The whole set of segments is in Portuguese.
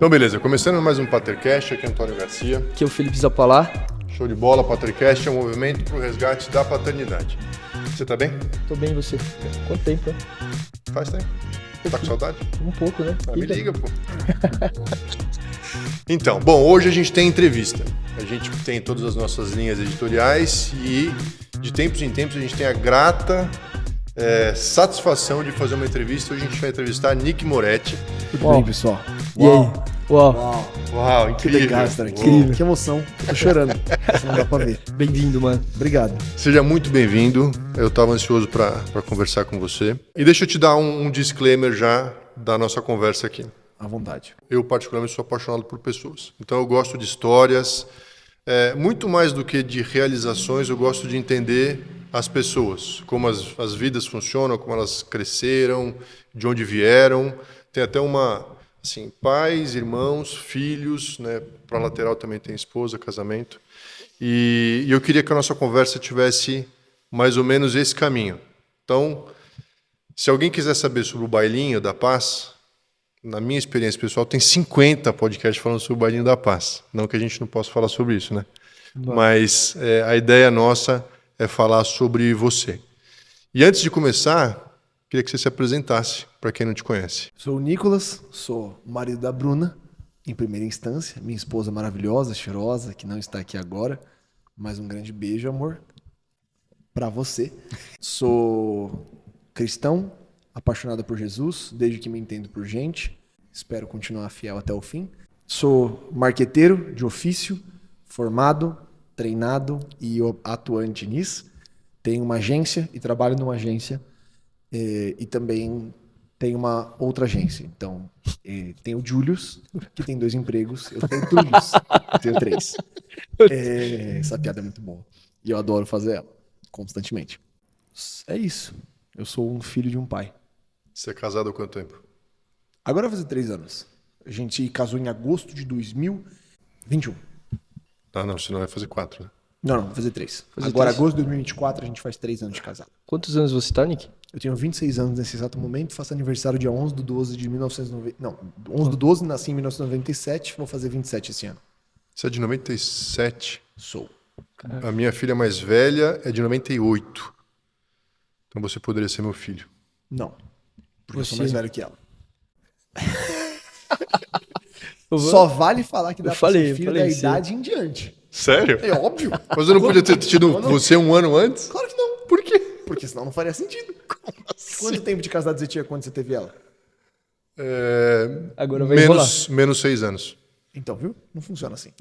Então, beleza. Começando mais um Patercast, aqui é Antônio Garcia. Aqui é o Felipe Zappalá. Show de bola. Patercast é um movimento para o resgate da paternidade. Você tá bem? Tô bem, e você? Quanto tempo, né? Faz tempo. Tá com saudade? Um pouco, né? Me liga, pô. Então, bom, hoje a gente tem entrevista. A gente tem todas as nossas linhas editoriais e de tempos em tempos a gente tem a grata satisfação de fazer uma entrevista. Hoje a gente vai entrevistar a Nick Moretti. Tudo bem, pessoal? E aí? Uau. Uau, Que incrível. legal estar aqui. Que emoção. Eu tô chorando. Isso não dá pra ver. Bem-vindo, mano. Obrigado. Seja muito bem-vindo. Eu estava ansioso para conversar com você. E deixa eu te dar um disclaimer já da nossa conversa aqui. À vontade. Eu, particularmente, sou apaixonado por pessoas. Então, eu gosto de histórias. Muito mais do que de realizações, eu gosto de entender as pessoas, como as vidas funcionam, como elas cresceram, de onde vieram. Tem até assim, pais, irmãos, filhos, né? Para lateral também tem esposa, casamento. E eu queria que a nossa conversa tivesse mais ou menos esse caminho. Então, se alguém quiser saber sobre o Bailinho da Paz, na minha experiência pessoal, tem 50 podcasts falando sobre o Bailinho da Paz. Não que a gente não possa falar sobre isso, né? Não. Mas a ideia nossa é falar sobre você. E antes de começar, queria que você se apresentasse para quem não te conhece. Sou o Nicolas, sou marido da Bruna, em primeira instância. Minha esposa maravilhosa, cheirosa, que não está aqui agora. Mais um grande beijo, amor, para você. Sou cristão, apaixonado por Jesus, desde que me entendo por gente. Espero continuar fiel até o fim. Sou marqueteiro de ofício, formado, treinado e atuante nisso. Tenho uma agência e trabalho numa agência e também tenho uma outra agência. Então, tenho o Julius, que tem 2 empregos. Eu tenho Julius, que tenho 3. Essa piada é muito boa. E eu adoro fazer ela, constantemente. É isso. Eu sou um filho de um pai. Você é casado há quanto tempo? Agora vai fazer 3 anos. A gente casou em agosto de 2021. Ah, não, senão vai fazer 4, né? Não, vai fazer 3. Fazer Agora, 3. agosto de 2024, a gente faz 3 anos de casado. Quantos anos você tá, Nick? Eu tenho 26 anos nesse exato momento, faço aniversário dia 11 de 12 de 1990. Não, 11 de 12, nasci em 1997, vou fazer 27 esse ano. Você é de 97? Sou. A minha filha mais velha é de 98. Então você poderia ser meu filho. Não, porque eu sou mais velho que ela. Só vale falar que dá pra ser filho da idade em diante. Sério? É óbvio. Mas eu não podia ter tido você um ano antes? Claro que não. Por quê? Porque senão não faria sentido. Quanto tempo de casado você tinha quando você teve ela? Agora vai enrolar. Menos 6 anos. Então, viu? Não funciona assim.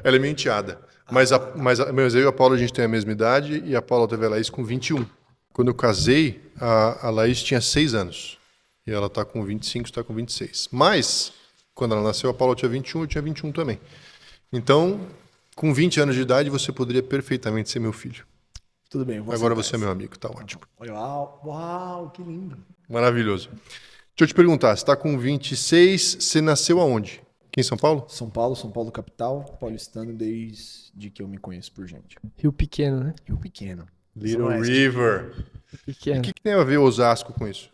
Ela é minha enteada. Mas eu e a Paula, a gente tem a mesma idade e a Paula teve a Laís com 21. Quando eu casei, a Laís tinha 6 anos. E ela está com 25, está com 26. Mas, quando ela nasceu, a Paula tinha 21, eu tinha 21 também. Então, com 20 anos de idade, você poderia perfeitamente ser meu filho. Tudo bem. Agora você é meu amigo, tá ótimo. Uau, que lindo. Maravilhoso. Deixa eu te perguntar, você está com 26, você nasceu aonde? Aqui em São Paulo? São Paulo capital, paulistano desde que eu me conheço por gente. Rio Pequeno, né? Rio Pequeno. Little Zona Oeste. River. Pequeno. E o que tem a ver Osasco com isso?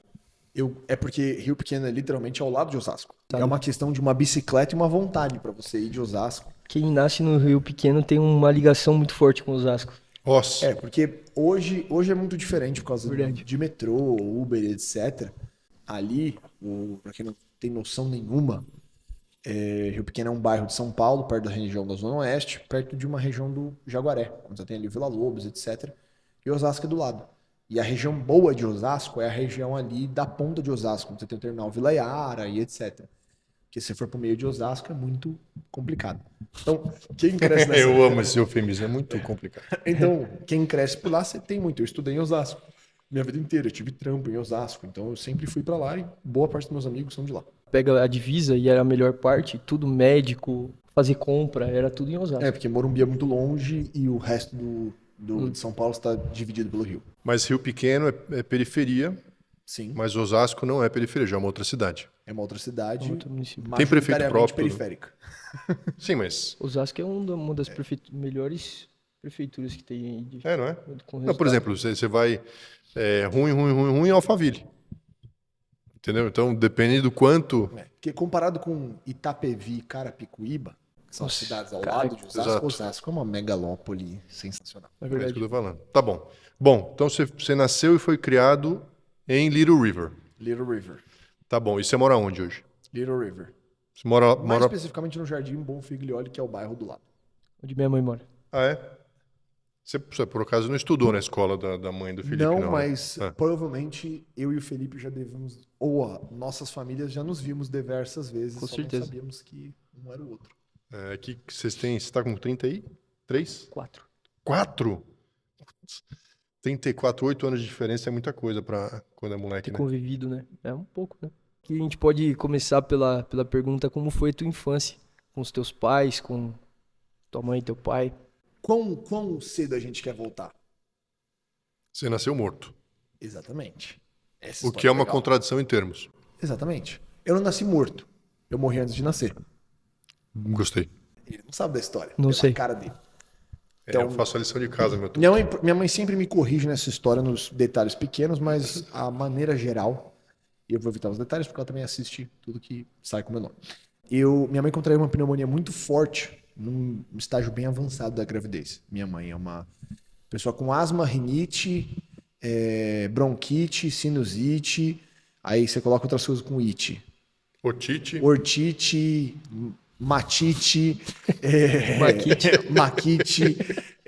É porque Rio Pequeno é literalmente ao lado de Osasco. É uma questão de uma bicicleta e uma vontade pra você ir de Osasco. Quem nasce no Rio Pequeno tem uma ligação muito forte com Osasco. Nossa. Porque hoje é muito diferente por causa Verdade. de metrô, Uber, etc. Ali, pra quem não tem noção nenhuma, Rio Pequeno é um bairro de São Paulo, perto da região da Zona Oeste, perto de uma região do Jaguaré, quando você tem ali Vila Lobos, etc. E Osasco é do lado. E a região boa de Osasco é a região ali da ponta de Osasco, onde você tem o terminal Vila Yara e etc. Porque se for pro meio de Osasco é muito complicado. Então, quem cresce nessa... Eu amo esse eufemismo, é muito complicado. Então, quem cresce por lá, você tem muito. Eu estudei em Osasco minha vida inteira, eu tive trampo em Osasco, então eu sempre fui pra lá e boa parte dos meus amigos são de lá. Pega a divisa e era a melhor parte, tudo médico, fazer compra, era tudo em Osasco. Porque Morumbi é muito longe e o resto de São Paulo está dividido pelo Rio. Mas Rio Pequeno é periferia, Sim, mas Osasco não é periferia, já é uma outra cidade. é uma outra cidade, Outro município. Tem prefeito majoritariamente próprio? periférica. Sim, mas... Osasco é uma das melhores prefeituras que tem aí. não é? Com Não, por resultado. exemplo, você vai ruim em Alphaville. Entendeu? Então, depende do quanto... Porque comparado com Itapevi e Carapicuíba, que são Nossa, cidades ao cara, lado de Osasco, exato. Osasco é uma megalópole sensacional. Na É isso verdade. que eu tô falando. Tá bom. Bom, então você nasceu e foi criado em Little River. Little River. Tá bom. E você mora onde hoje? Little River. Você mora... Mais especificamente no Jardim Bonfiglioli, que é o bairro do lado. Onde minha mãe mora. Ah, é? Você, por acaso, não estudou na escola da mãe do Felipe, não? Não, né? mas Ah. provavelmente eu e o Felipe já devemos, nossas famílias já nos vimos diversas vezes, Com só certeza. não sabíamos que um era o outro. É, que vocês têm... Você tá com 33? 4. 4? 34, 8 anos de diferença é muita coisa pra quando é moleque, Ter né? convivido, né? É um pouco, né? Que a gente pode começar pela pergunta como foi a tua infância? Com os teus pais, com tua mãe e teu pai? Quão cedo a gente quer voltar? Você nasceu morto. Exatamente. Essa O história que é uma legal. contradição em termos. Exatamente. Eu não nasci morto. Eu morri antes de nascer. Gostei. Ele não sabe da história. Não pela sei. cara dele. Então, eu faço a lição de casa, meu truque. Minha mãe sempre me corrige nessa história nos detalhes pequenos, mas a maneira geral, e eu vou evitar os detalhes porque ela também assiste tudo que sai com o meu nome. Minha mãe contraiu uma pneumonia muito forte num estágio bem avançado da gravidez. Minha mãe é uma pessoa com asma, rinite, bronquite, sinusite, aí você coloca outras coisas com ite. Otite. Ortite, matite, maquite,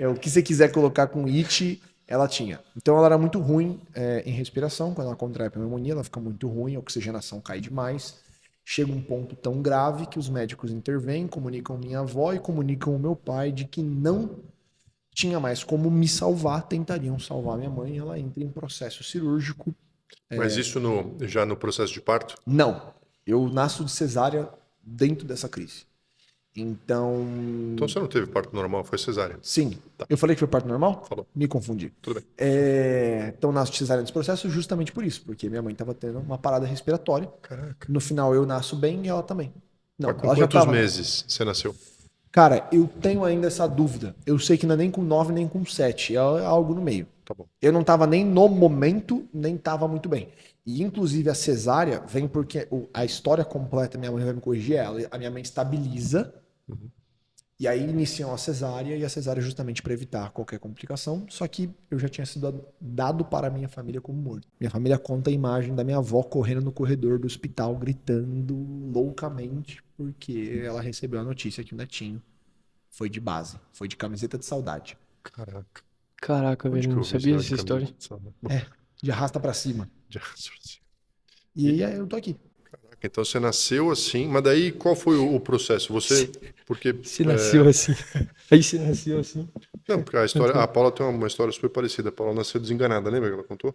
o que você quiser colocar com it, ela tinha. Então ela era muito ruim em respiração, quando ela contrai a pneumonia, ela fica muito ruim, a oxigenação cai demais. Chega um ponto tão grave que os médicos intervêm, comunicam minha avó e comunicam o meu pai de que não tinha mais como me salvar, tentariam salvar minha mãe, ela entra em processo cirúrgico. Mas isso já no processo de parto? Não, eu nasço de cesárea dentro dessa crise. Então, Então você não teve parto normal, foi cesárea. sim. Eu falei que foi parto normal? Falou. Me confundi. Tudo bem. Então, nasço de cesárea nesse processo justamente por isso, porque minha mãe estava tendo uma parada respiratória. Caraca. No final, eu nasço bem e ela também. Não, Mas com ela já quantos tava... meses você nasceu? Cara, eu tenho ainda essa dúvida. Eu sei que não é nem com 9 nem com 7, é algo no meio. Tá bom. Eu não estava nem no momento, nem estava muito bem. E, inclusive, a cesárea vem porque a história completa, minha mãe vai me corrigir ela, a minha mãe estabiliza, e aí iniciam a cesárea, e a cesárea é justamente para evitar qualquer complicação, só que eu já tinha sido dado para a minha família como morto. Minha família conta a imagem da minha avó correndo no corredor do hospital, gritando loucamente, porque ela recebeu a notícia que o netinho foi de base, foi de camiseta de saudade. Caraca. Caraca, Onde velho, que não eu vi sabia essa dessa história. camisa de saudade? Bom, De arrasta para cima. já- E aí eu tô aqui. Caraca, então você nasceu assim, mas daí qual foi o processo? Você, porque... Se nasceu assim. Aí se nasceu assim. Não, porque a Paula tem uma história super parecida. A Paula nasceu desenganada, lembra que ela contou?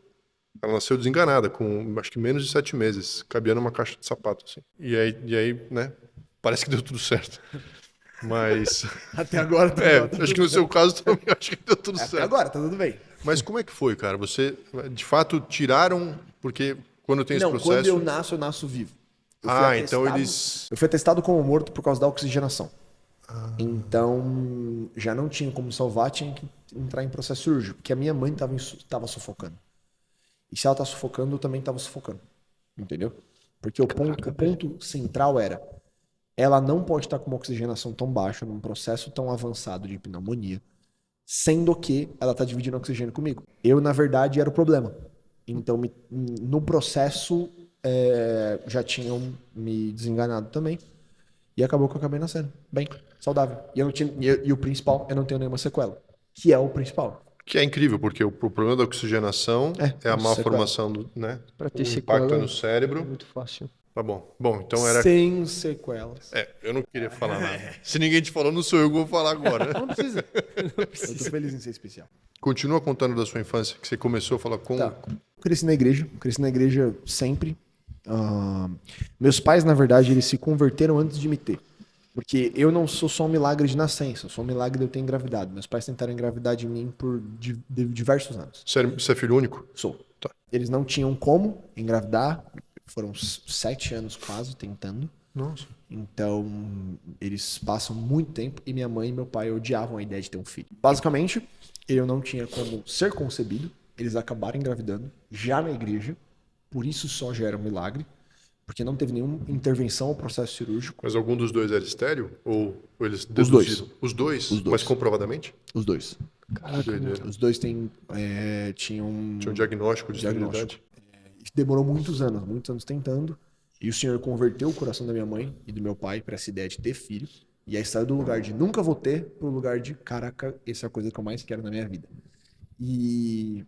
Ela nasceu desenganada, com acho que menos de 7 meses, cabia numa caixa de sapato, assim. E aí, né, parece que deu tudo certo. Mas, Até agora tá acho que no seu caso também, acho que deu tudo Até certo. agora, tá tudo bem. Mas como é que foi, cara? Você, de fato, tiraram, porque quando tem esse Não, processo... quando eu nasço vivo. Eu fui então atestado- eles... Eu fui atestado como morto por causa da oxigenação. Então, já não tinha como salvar, tinha que entrar em processo cirúrgico, porque a minha mãe tava sufocando. E se ela tá sufocando, eu também tava sufocando. Entendeu? Porque o ponto central era, ela não pode estar com uma oxigenação tão baixa, num processo tão avançado de pneumonia, sendo que ela tá dividindo oxigênio comigo. Eu, na verdade, era o problema. Então, no processo, já tinham me desenganado também. E acabou que eu acabei nascendo. Bem, saudável. E o principal, eu não tenho nenhuma sequela. Que é o principal. Que é incrível, porque o problema da oxigenação é a má sequela. formação do, né? Pra ter o sequela, impacto no É cérebro. muito fácil. Tá bom. Bom, então era... Sem sequelas. eu não queria falar nada. Se ninguém te falou, não sou eu que vou falar agora. Não precisa. Eu tô feliz em ser especial. Continua contando da sua infância, que você começou a falar com... Tá. Cresci na igreja sempre. Meus pais, na verdade, eles se converteram antes de me ter. Porque eu não sou só um milagre de nascença, eu sou um milagre de eu ter engravidado. Meus pais tentaram engravidar de mim por diversos anos. Você é filho único? Sou. Tá. Eles não tinham como engravidar, foram 7 anos quase tentando. Nossa. Então, eles passam muito tempo e minha mãe e meu pai odiavam a ideia de ter um filho. Basicamente, eu não tinha como ser concebido, eles acabaram engravidando já na igreja. Por isso só já era um milagre, porque não teve nenhuma intervenção ao processo cirúrgico. Mas algum dos dois era estéril? Ou eles Os dois. deduziram? Os dois? Os dois. Mas comprovadamente? Os dois. Caraca, Doideira. Os dois tinham Tinha um diagnóstico de esterilidade? Demorou muitos anos tentando. E o Senhor converteu o coração da minha mãe e do meu pai para essa ideia de ter filho. E aí saiu do lugar de nunca vou ter pro lugar de, caraca, essa é a coisa que eu mais quero na minha vida. E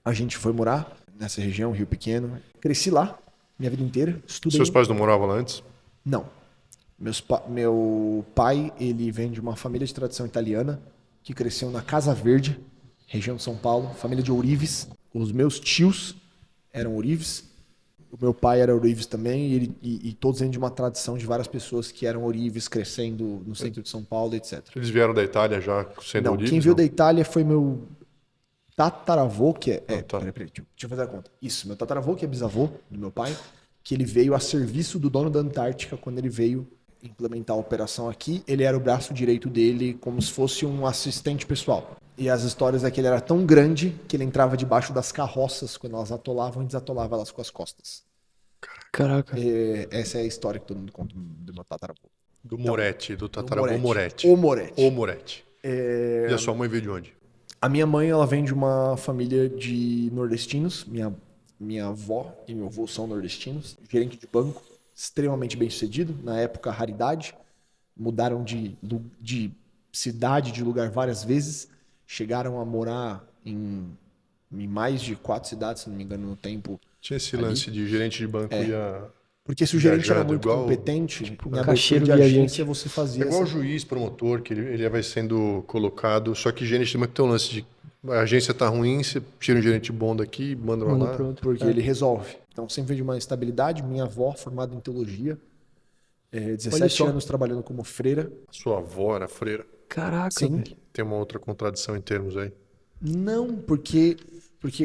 a gente foi morar nessa região, Rio Pequeno. Cresci lá, minha vida inteira. Estudei. Seus pais não moravam lá antes? Não. Meu pai, ele vem de uma família de tradição italiana que cresceu na Casa Verde, região de São Paulo, família de ourives. Os meus tios eram ourives. O meu pai era ourives também e todos vêm de uma tradição de várias pessoas que eram ourives crescendo no centro de São Paulo, etc. Eles vieram da Itália já sendo Não, ourives? quem veio não? da Itália foi meu tataravô, que é... tá. Peraí, deixa eu fazer a conta. Isso, meu tataravô, que é bisavô do meu pai, que ele veio a serviço do dono da Antártica quando ele veio implementar a operação aqui. Ele era o braço direito dele, como se fosse um assistente pessoal. E as histórias é que ele era tão grande que ele entrava debaixo das carroças quando elas atolavam e desatolava elas com as costas. Caraca. Essa é a história que todo mundo conta do meu tataravô. Do Moretti, do tataravô Moretti. O Moretti. O Moretti. E a sua mãe veio de onde? A minha mãe, ela vem de uma família de nordestinos. Minha avó e meu avô são nordestinos. Gerente de banco, extremamente bem sucedido. Na época, raridade. Mudaram de cidade, de lugar várias vezes. Chegaram a morar em mais de 4 cidades, se não me engano, no tempo. Tinha esse lance de gerente de banco Porque se o gerente era Viajando, muito igual- competente, em abertura caixeiro de viajante. agência, você fazia É igual o essa... juiz, promotor, que ele vai sendo colocado, só que gerente de banco tem um lance de a agência tá ruim, você tira um gerente bom daqui, manda pra Manda lá. pro outro. Porque ele resolve. Então, sempre veio de uma estabilidade. Minha avó, formada em teologia, Olha 17 só. anos trabalhando como freira. A sua avó era freira. Caraca, Sim. velho. Tem uma outra contradição em termos aí. Não, porque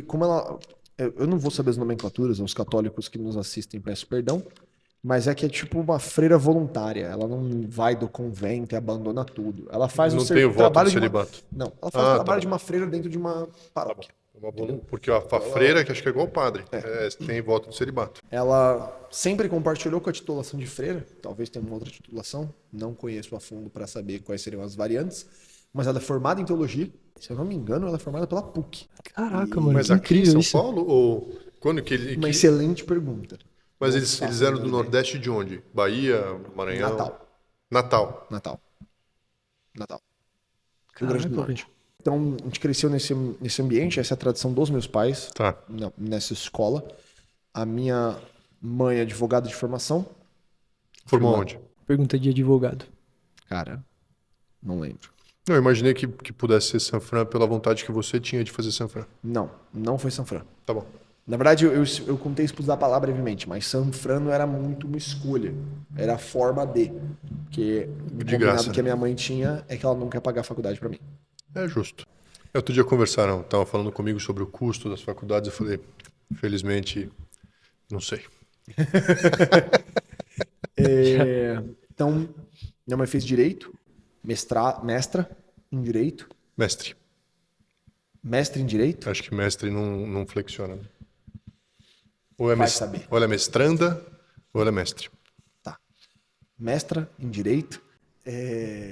como ela... Eu não vou saber as nomenclaturas, os católicos que nos assistem, peço perdão, mas é que é tipo uma freira voluntária. Ela não vai do convento e abandona tudo. Ela faz Não um tem o voto trabalho do de uma... celibato. Não, ela faz o tá trabalho bom. de uma freira dentro de uma paróquia. Porque a freira, que acho que é igual o padre, tem voto do celibato. Ela sempre compartilhou com a titulação de freira, talvez tenha uma outra titulação, não conheço a fundo para saber quais seriam as variantes, mas ela é formada em teologia, se eu não me engano, ela é formada pela PUC. Caraca, mano. Mas Que aqui em incrível São isso. Paulo, ou quando que ele... Uma que- excelente pergunta. Mas Não eles faço eram a do menor Nordeste de onde? Bahia, Maranhão? Natal. Natal. Natal. Rio Grande do Caraca, Norte. Então, a gente cresceu nesse ambiente, essa é a tradição dos meus pais, Tá. nessa escola. A minha mãe é advogada de formação. Formou onde? Pergunta de advogado. Cara, não lembro. Não, eu imaginei que pudesse ser Sanfran pela vontade que você tinha de fazer Sanfran. Não foi São Fran. Tá bom. Na verdade, eu contei isso para usar a palavra brevemente, mas São Fran não era muito uma escolha. Era a forma de. Porque o combinado graça, que a minha mãe tinha é que ela não quer pagar a faculdade para mim. É justo. Outro dia conversaram, estavam falando comigo sobre o custo das faculdades, eu falei, infelizmente, não sei. Então, minha mãe fez direito, mestra em direito, Mestre. mestre em direito. Acho que mestre não flexiona. Né? Ou é, Vai saber. ou ela é mestranda, ou ela é mestre. Tá. Mestra em direito.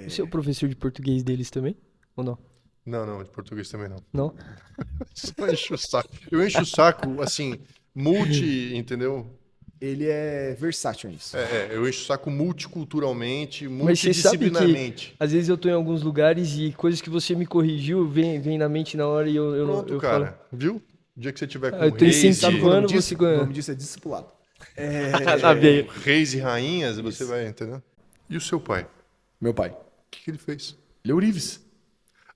Você é o professor de português deles também? Ou não? Não, de português também não. Não? Só encho o saco. Eu encho o saco, assim, entendeu? Ele é versátil nisso. Eu encho o saco multiculturalmente, Mas você sabe que multidisciplinarmente. às vezes eu tô em alguns lugares e coisas que você me corrigiu vem na mente na hora e eu não Pronto, eu cara. falo. Viu? O dia que você tiver com Eu tô reis, incentivando disso? você O ganhar. nome disso é discipulado. Na veia. reis e rainhas, você vai, entendeu? E o seu pai? Meu pai. O que ele fez? Ele é Ourives.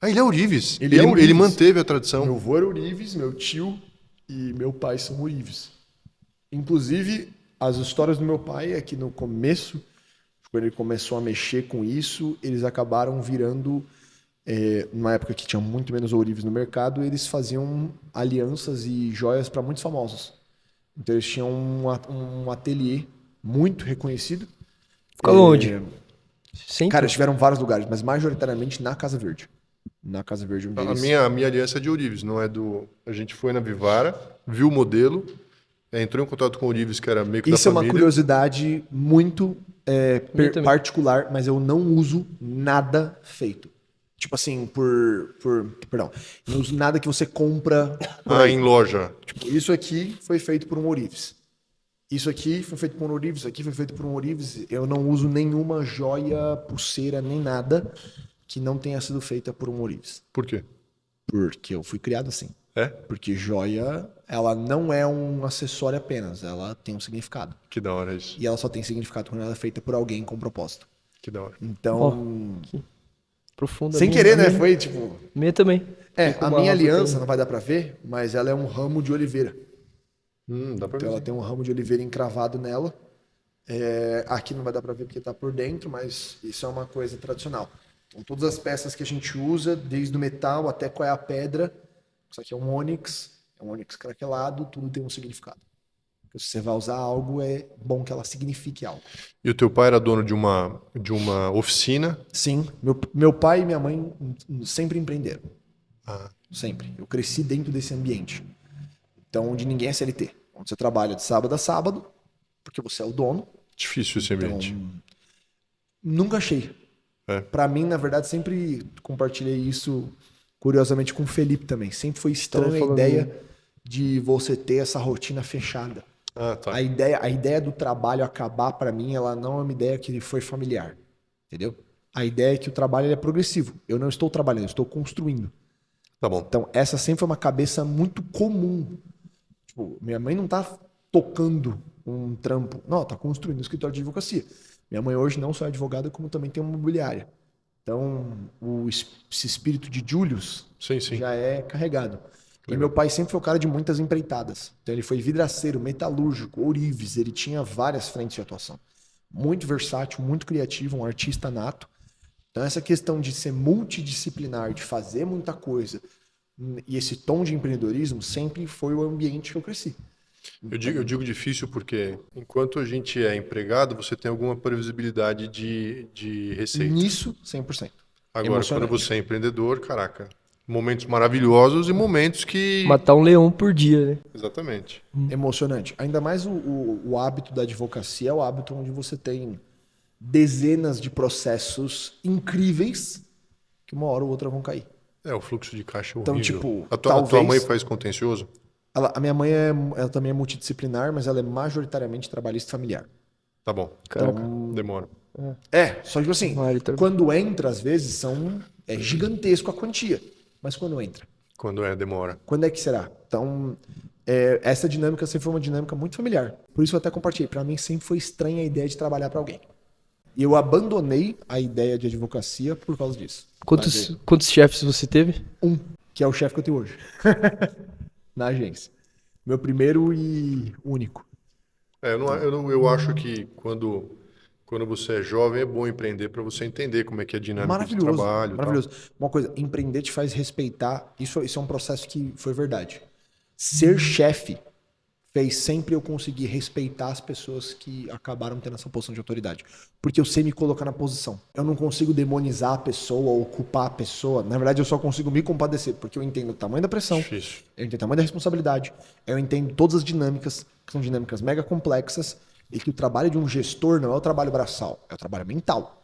Ah, ele é Ourives. Ele é Ourives. Ele manteve a tradição. Meu avô era Ourives, meu tio e meu pai são Ourives. Inclusive, as histórias do meu pai é que no começo, quando ele começou a mexer com isso, eles acabaram virando, numa época que tinha muito menos Ourives no mercado, eles faziam alianças e joias para muitos famosos. Então eles tinham um ateliê muito reconhecido. Ficava onde? Sempre? Cara, eles tiveram vários lugares, mas majoritariamente na Casa Verde. na Casa Verde, um A deles. minha aliança é de ourives, não é do... A gente foi na Vivara, viu o modelo, entrou em contato com o ourives, que era meio que Isso da é uma família. curiosidade muito Minha também. particular, mas eu não uso nada feito. Tipo assim, perdão. Eu não uso nada que você compra por aí. Em loja. Tipo, isso aqui foi feito por um ourives. Isso aqui foi feito por um ourives, isso aqui foi feito por um ourives. Eu não uso nenhuma joia, pulseira, nem nada que não tenha sido feita por um ourives. Por quê? Porque eu fui criado assim. É? Porque joia, ela não é um acessório apenas, ela tem um significado. Que da hora isso. E ela só tem significado quando ela é feita por alguém com propósito. Que da hora. Então, Profunda. sem minha- querer, né? minha- Foi tipo... Minha também. É, Fico a uma minha Rafa aliança, tem- não vai dar pra ver, mas ela é um ramo de oliveira. Dá pra ver. Então ela sim. tem um ramo de oliveira encravado nela. Aqui não vai dar pra ver porque tá por dentro, mas isso é uma coisa tradicional. Então todas as peças que a gente usa, desde o metal até qual é a pedra, isso aqui é um ônix craquelado, tudo tem um significado. Porque se você vai usar algo, é bom que ela signifique algo. E o teu pai era dono de uma oficina? Sim, meu pai e minha mãe sempre empreenderam. Ah, Sempre. Eu cresci dentro desse ambiente. Então, onde ninguém é CLT. Onde você trabalha de sábado a sábado, porque você é o dono. difícil esse ambiente. Nunca achei. É. Pra mim, na verdade, sempre compartilhei isso, curiosamente, com o Felipe também. Sempre foi estranha a falando- ideia de você ter essa rotina fechada. Tá. A ideia do trabalho acabar, pra mim, ela não é uma ideia que foi familiar. Entendeu? A ideia é que o trabalho ele é progressivo. Eu não estou trabalhando, eu estou construindo. Tá bom. Então, essa sempre foi uma cabeça muito comum. Tipo, minha mãe não tá tocando um trampo. Não, tá construindo um escritório de advocacia. Minha mãe hoje não só é advogada, como também tem uma imobiliária. Então, esse espírito de Julius Sim. já é carregado. E meu pai sempre foi o cara de muitas empreitadas. Então, ele foi vidraceiro, metalúrgico, ourives, ele tinha várias frentes de atuação. Muito versátil, muito criativo, um artista nato. Então, essa questão de ser multidisciplinar, de fazer muita coisa, e esse tom de empreendedorismo sempre foi o ambiente que eu cresci. Eu digo difícil porque enquanto a gente é empregado, você tem alguma previsibilidade de receita. Nisso, 100%. Agora, emocionante. quando você é empreendedor, caraca, momentos maravilhosos e momentos que... Matar um leão por dia, né? Exatamente. Emocionante. Ainda mais o hábito da advocacia é o hábito onde você tem dezenas de processos incríveis que uma hora ou outra vão cair. O fluxo de caixa é Então, horrível. tipo, a tua talvez- mãe faz contencioso? A minha mãe ela também é multidisciplinar, mas ela é majoritariamente trabalhista familiar. Tá bom. Caraca. Demora. Só que assim, Vale, tá- quando entra, às vezes, é gigantesco a quantia. Mas quando entra? Quando demora. Quando é que será? Então, essa dinâmica sempre foi uma dinâmica muito familiar. Por isso eu até compartilhei. Para mim sempre foi estranha a ideia de trabalhar para alguém. E eu abandonei a ideia de advocacia por causa disso. Quantos chefes você teve? Que é o chefe que eu tenho hoje. Na agência. Meu primeiro e único. Eu acho que quando você é jovem é bom empreender para você entender como é que é a dinâmica de Maravilhoso. trabalho. e tal. Maravilhoso. Uma coisa, empreender te faz respeitar. Isso é um processo que foi verdade. Ser chefe fez sempre eu conseguir respeitar as pessoas que acabaram tendo essa posição de autoridade. Porque eu sei me colocar na posição. Eu não consigo demonizar a pessoa ou culpar a pessoa. Na verdade, eu só consigo me compadecer, porque eu entendo o tamanho da pressão, Difícil. eu entendo o tamanho da responsabilidade, eu entendo todas as dinâmicas, que são dinâmicas mega complexas, e que o trabalho de um gestor não é o trabalho braçal, é o trabalho mental.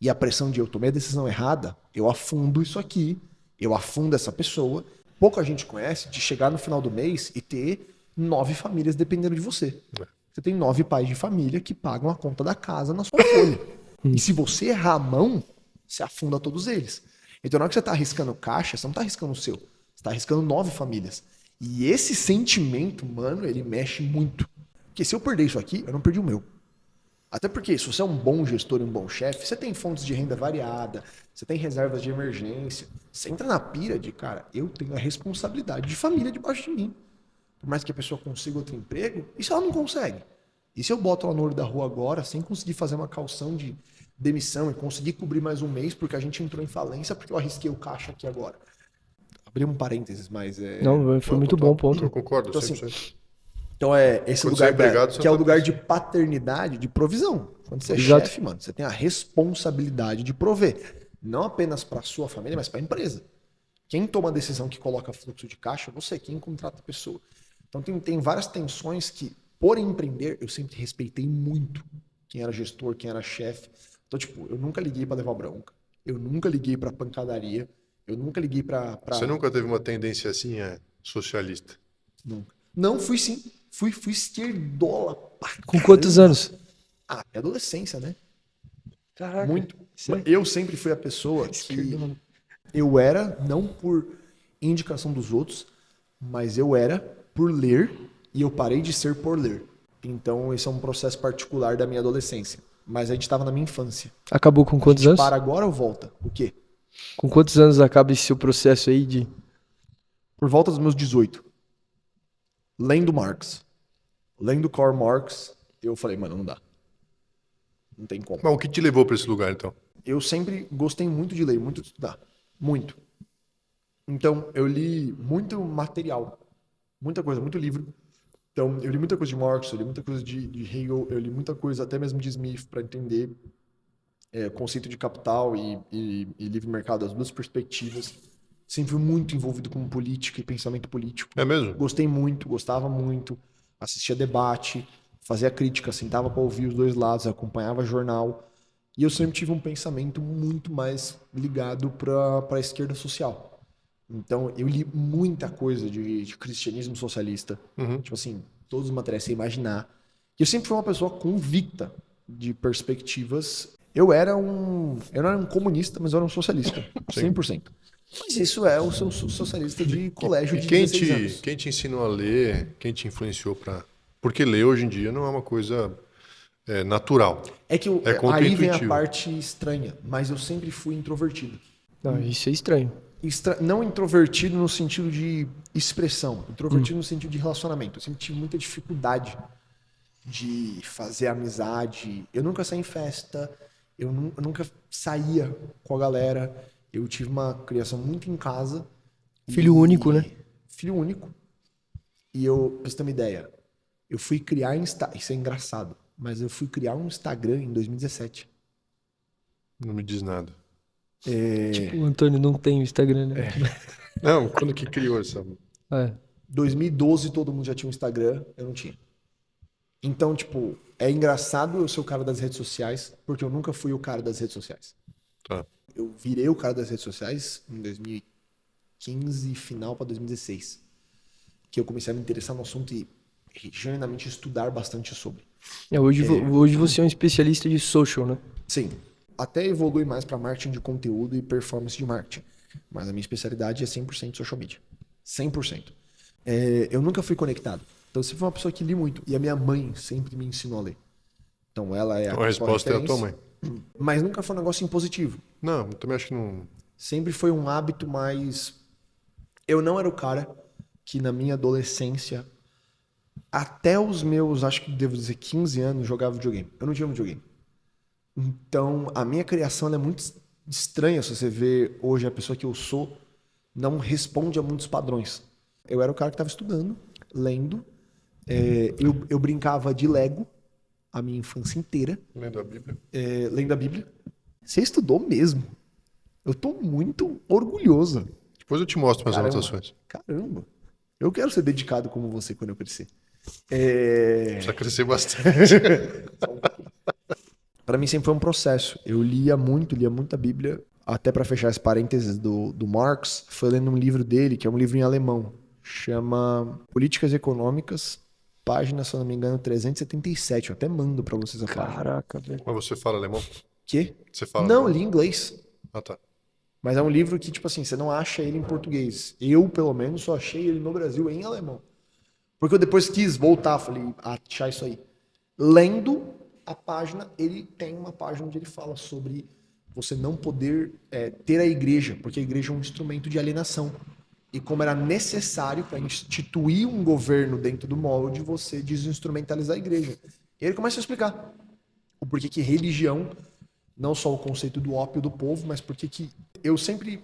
E a pressão de eu tomei a decisão errada, eu afundo isso aqui, eu afundo essa pessoa. Pouca gente conhece de chegar no final do mês e ter 9 famílias dependendo de você. Você tem 9 pais de família que pagam a conta da casa na sua folha. E se você errar a mão, você afunda todos eles. Então, na hora que você está arriscando caixa, você não está arriscando o seu. Você está arriscando 9 famílias. E esse sentimento, mano, ele mexe muito. Porque se eu perder isso aqui, eu não perdi o meu. Até porque se você é um bom gestor e um bom chefe, você tem fontes de renda variada, você tem reservas de emergência. Você entra na pira de, cara, eu tenho a responsabilidade de família debaixo de mim. Por mais que a pessoa consiga outro emprego, e se ela não consegue? E se eu boto ela no olho da rua agora, sem conseguir fazer uma calção de demissão e conseguir cobrir mais um mês, porque a gente entrou em falência, porque eu arrisquei o caixa aqui agora. Abri um parênteses, mas Não, foi muito bom o ponto. Eu concordo, Então, 100%. Então esse Quando lugar você é empregado, você que é não o tá lugar de paternidade, de provisão. Quando você é Exato. chefe, mano, você tem a responsabilidade de prover. Não apenas para sua família, mas para a empresa. Quem toma a decisão que coloca fluxo de caixa é você, quem contrata a pessoa. Então tem várias tensões que, por empreender, eu sempre respeitei muito quem era gestor, quem era chefe. Então, tipo, eu nunca liguei pra levar bronca. Eu nunca liguei pra pancadaria. Eu nunca liguei pra... Você nunca teve uma tendência assim, socialista? Nunca. Não, fui sim. Fui esquerdola pra Com quantos caramba. anos? Ah, é adolescência, né? Caraca. Muito. Sério? Eu sempre fui a pessoa que eu era, não por indicação dos outros, mas eu era por ler e eu parei de ser por ler. Então, esse é um processo particular da minha adolescência. Mas a gente estava na minha infância. Acabou com A quantos gente anos? para agora ou volta? O quê? Com quantos anos acaba esse seu processo aí de... Por volta dos meus 18. Lendo Marx. Lendo Karl Marx, eu falei, mano, não dá. Não tem como. Mas o que te levou para esse lugar, então? Eu sempre gostei muito de ler, muito de estudar. Muito. Então, eu li muito material. Muita coisa, muito livro. Então, eu li muita coisa de Marx, eu li muita coisa de Hegel, eu li muita coisa até mesmo de Smith para entender conceito de capital e livre mercado, as duas perspectivas. Sempre fui muito envolvido com política e pensamento político. É mesmo? Gostei muito, gostava muito, assistia debate, fazia crítica, sentava para ouvir os dois lados, acompanhava jornal. E eu sempre tive um pensamento muito mais ligado para a esquerda social. Então, eu li muita coisa de cristianismo socialista. Tipo assim, todos os materiais que você imaginar. E eu sempre fui uma pessoa convicta de perspectivas. Eu não era um comunista, mas eu era um socialista. 100%. Mas isso é o seu socialista de colégio de 16 anos. Quem te ensinou a ler, quem te influenciou para... Porque ler hoje em dia não é uma coisa natural. É que É aí vem a contra-intuitivo. parte estranha, mas eu sempre fui introvertido. Não, isso é estranho. Não introvertido no sentido de expressão, introvertido no sentido de relacionamento. Eu sempre tive muita dificuldade de fazer amizade. Eu nunca saí em festa, eu nunca saía com a galera. Eu tive uma criação muito em casa. Filho único, né? Filho único. E pra você ter uma ideia, eu fui criar isso é engraçado, mas eu fui criar um Instagram em 2017. Não me diz nada. Tipo, o Antônio não tem o Instagram, né? Não, quando que criou essa... 2012 todo mundo já tinha um Instagram, eu não tinha. Então, tipo, é engraçado eu ser o cara das redes sociais, porque eu nunca fui o cara das redes sociais. Tá. Eu virei o cara das redes sociais em 2015, final para 2016. Que eu comecei a me interessar no assunto e genuinamente estudar bastante sobre. Hoje você é um especialista de social, né? Sim. Até evolui mais para marketing de conteúdo e performance de marketing. Mas a minha especialidade é 100% social media. 100%. Eu nunca fui conectado. Então eu sempre fui uma pessoa que li muito. E a minha mãe sempre me ensinou a ler. Então ela é A resposta é a tua mãe. Mas nunca foi um negócio impositivo. Não, eu também acho que não... Sempre foi um hábito mais... Eu não era o cara que na minha adolescência, até os meus, acho que devo dizer 15 anos, jogava videogame. Eu não tinha videogame. Então, a minha criação ela é muito estranha. Se você vê hoje a pessoa que eu sou, não responde a muitos padrões. Eu era o cara que estava estudando, lendo. Eu brincava de Lego a minha infância inteira. Lendo a Bíblia. Lendo a Bíblia. Você estudou mesmo. Eu tô muito orgulhoso. Depois eu te mostro minhas Caramba. anotações. Caramba. Eu quero ser dedicado como você quando eu crescer. Precisa crescer bastante. Para mim sempre foi um processo. Eu lia muita Bíblia. Até para fechar esse parênteses do Marx, foi lendo um livro dele, que é um livro em alemão. Chama Políticas Econômicas, página, se eu não me engano, 377. Eu até mando para vocês a página. Caraca, velho. Mas você fala alemão? Quê? Você fala Não, eu alemão? li em inglês. Ah, tá. Mas é um livro que, tipo assim, você não acha ele em português. Eu, pelo menos, só achei ele no Brasil em alemão. Porque eu depois quis voltar, falei, achar isso aí. Lendo a página, ele tem uma página onde ele fala sobre você não poder ter a igreja, porque a igreja é um instrumento de alienação. E como era necessário para instituir um governo dentro do molde, você desinstrumentalizar a igreja. E ele começa a explicar o porquê que religião, não só o conceito do ópio do povo, mas porquê que eu sempre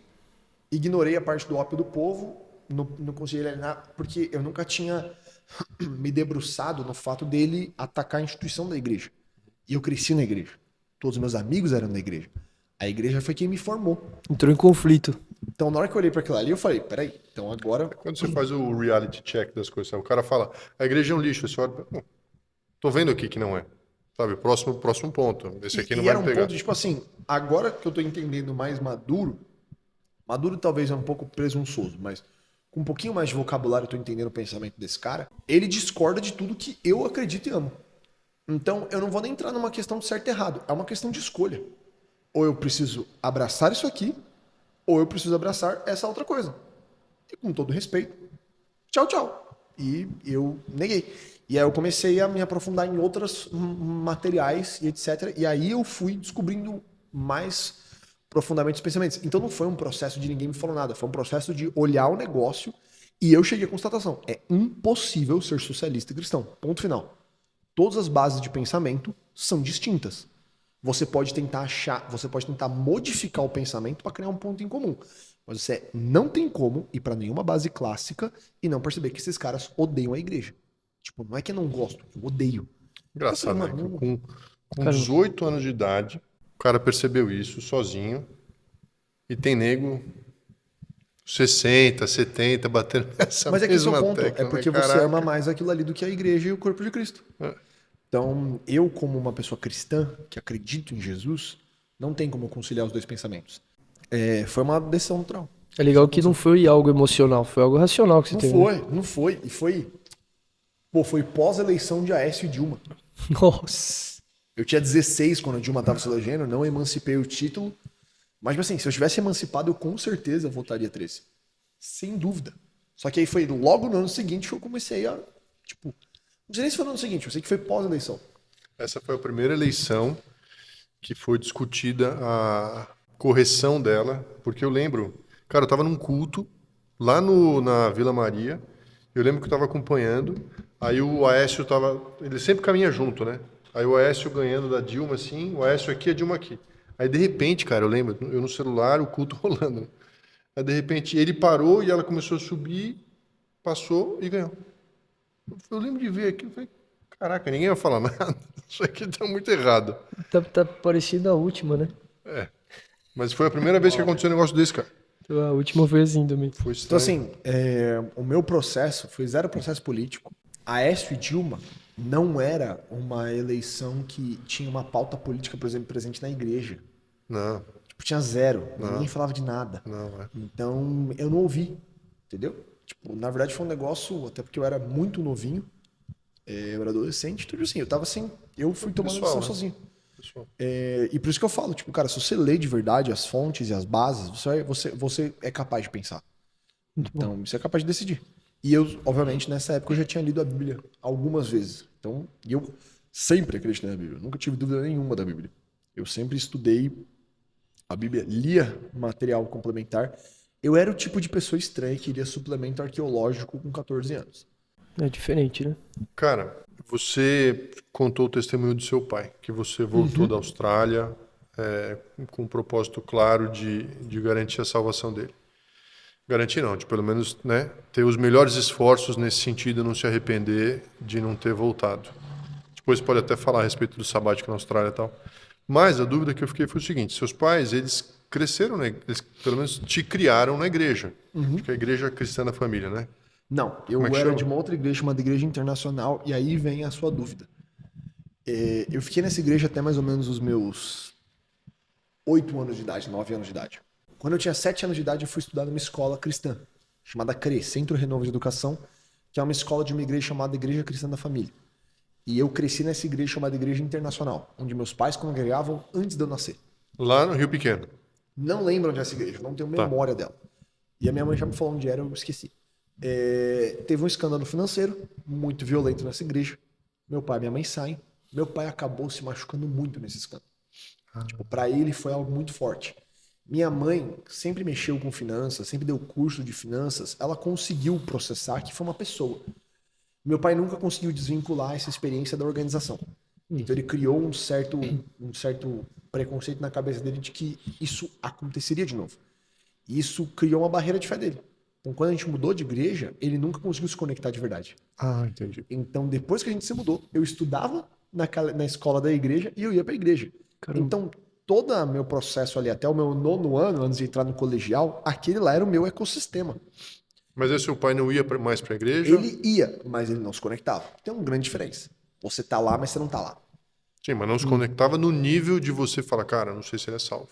ignorei a parte do ópio do povo, não consegui alienar, porque eu nunca tinha me debruçado no fato dele atacar a instituição da igreja. E eu cresci na igreja. Todos os meus amigos eram da igreja. A igreja foi quem me formou. Entrou em conflito. Então, na hora que eu olhei para aquilo ali, eu falei, peraí, então agora... Quando você faz o reality check das coisas, sabe? O cara fala, a igreja é um lixo. Você olha, tô vendo aqui que não é. Sabe, próximo ponto. Esse aqui não E vai era me um pegar. ponto, tipo assim, agora que eu tô entendendo mais maduro talvez é um pouco presunçoso, mas com um pouquinho mais de vocabulário eu tô entendendo o pensamento desse cara, ele discorda de tudo que eu acredito e amo. Então, eu não vou nem entrar numa questão de certo e errado, é uma questão de escolha. Ou eu preciso abraçar isso aqui, ou eu preciso abraçar essa outra coisa. E com todo respeito, tchau, tchau. E eu neguei. E aí eu comecei a me aprofundar em outros materiais e etc. E aí eu fui descobrindo mais profundamente os pensamentos. Então não foi um processo de ninguém me falou nada, foi um processo de olhar o negócio e eu cheguei à constatação. É impossível ser socialista e cristão. Ponto final. Todas as bases de pensamento são distintas. Você pode tentar modificar o pensamento para criar um ponto em comum. Mas você não tem como ir para nenhuma base clássica e não perceber que esses caras odeiam a igreja. Tipo, não é que eu não gosto, eu odeio. Engraçado, Eu né? falei, Que mano, com 18 anos de idade, o cara percebeu isso sozinho e tem nego 60, 70 batendo nessa mas é que esse é o mesma ponto. tecla, É né? porque você Caraca. ama mais aquilo ali do que a igreja e o corpo de Cristo. É. Então, eu, como uma pessoa cristã, que acredito em Jesus, não tem como eu conciliar os dois pensamentos. Foi uma decisão natural. É legal que não foi algo emocional, foi algo racional que você teve. Não foi. E foi pós-eleição de Aécio e Dilma. Nossa. Eu tinha 16 quando a Dilma estava se elegendo, não emancipei o título. Mas, assim, se eu tivesse emancipado, eu com certeza votaria 13. Sem dúvida. Só que aí foi logo no ano seguinte que eu comecei a, tipo... Não sei nem se foi no ano seguinte, eu sei que foi pós-eleição. Essa foi a primeira eleição que foi discutida a correção dela, porque eu lembro, cara, eu estava num culto lá na Vila Maria, eu lembro que eu estava acompanhando, aí o Aécio estava, ele sempre caminha junto, né? Aí o Aécio ganhando da Dilma assim, o Aécio aqui, a Dilma aqui. Aí de repente, cara, eu lembro, eu no celular, o culto rolando, né? Aí de repente ele parou e ela começou a subir, passou e ganhou. Eu lembro de ver aquilo, eu falei, caraca, ninguém vai falar nada, isso aqui tá muito errado. Tá parecido a última, né? Mas foi a primeira vez que aconteceu um negócio desse, cara. Então, a última foi assim também. Foi Então, estranho. assim, o meu processo foi zero processo político. Aécio e Dilma não era uma eleição que tinha uma pauta política, por exemplo, presente na igreja. Não, Tipo, tinha zero. Ninguém falava de nada. não, é. Então, eu não ouvi, entendeu? Tipo, na verdade foi um negócio, até porque eu era muito novinho, eu era adolescente, tudo assim, eu fui tomando Pessoal, decisão né? sozinho. Pessoal. E por isso que eu falo, tipo, cara, se você lê de verdade as fontes e as bases, você é capaz de pensar. Então, você é capaz de decidir. E eu, obviamente, nessa época eu já tinha lido a Bíblia algumas vezes. Então, eu sempre acreditei na Bíblia. Nunca tive dúvida nenhuma da Bíblia. Eu sempre estudei a Bíblia, lia material complementar. Eu era o tipo de pessoa estranha que lia suplemento arqueológico com 14 anos. É diferente, né? Cara, você contou o testemunho do seu pai, que você voltou da Austrália com um propósito claro de garantir a salvação dele. Garantir não, de pelo menos, né, ter os melhores esforços nesse sentido, não se arrepender de não ter voltado. Depois pode até falar a respeito do sabático na Austrália e tal. Mas a dúvida que eu fiquei foi o seguinte: seus pais, eles cresceram, né? Eles pelo menos te criaram na igreja. Acho que é a igreja cristã da família, né? Não, eu Como é que era chama? de uma outra igreja chamada Igreja Internacional, e aí vem a sua dúvida. Eu fiquei nessa igreja até mais ou menos os meus 8 anos de idade, 9 anos de idade. Quando eu tinha 7 anos de idade, eu fui estudar numa escola cristã, chamada CRE, Centro Renovo de Educação, que é uma escola de uma igreja chamada Igreja Cristã da Família. E eu cresci nessa igreja chamada Igreja Internacional, onde meus pais congregavam antes de eu nascer. Lá no Rio Pequeno. Não lembro onde é essa igreja, não tenho memória dela. E a minha mãe já me falou onde era, eu esqueci. Teve um escândalo financeiro muito violento nessa igreja. Meu pai e minha mãe saem. Meu pai acabou se machucando muito nesse escândalo. Tipo, para ele foi algo muito forte. Minha mãe sempre mexeu com finanças, sempre deu curso de finanças. Ela conseguiu processar que foi uma pessoa. Meu pai nunca conseguiu desvincular essa experiência da organização. Então ele criou um certo preconceito na cabeça dele de que isso aconteceria de novo. E isso criou uma barreira de fé dele. Então quando a gente mudou de igreja, ele nunca conseguiu se conectar de verdade. Ah, entendi. Então depois que a gente se mudou, eu estudava na escola da igreja e eu ia para a igreja. Caramba. Então todo o meu processo ali, até o meu 9º ano, antes de entrar no colegial, aquele lá era o meu ecossistema. Mas aí seu pai não ia mais para a igreja? Ele ia, mas ele não se conectava. Tem uma grande diferença. Você tá lá, mas você não tá lá. Sim, mas não se conectava no nível de você falar, cara, não sei se ele é salvo.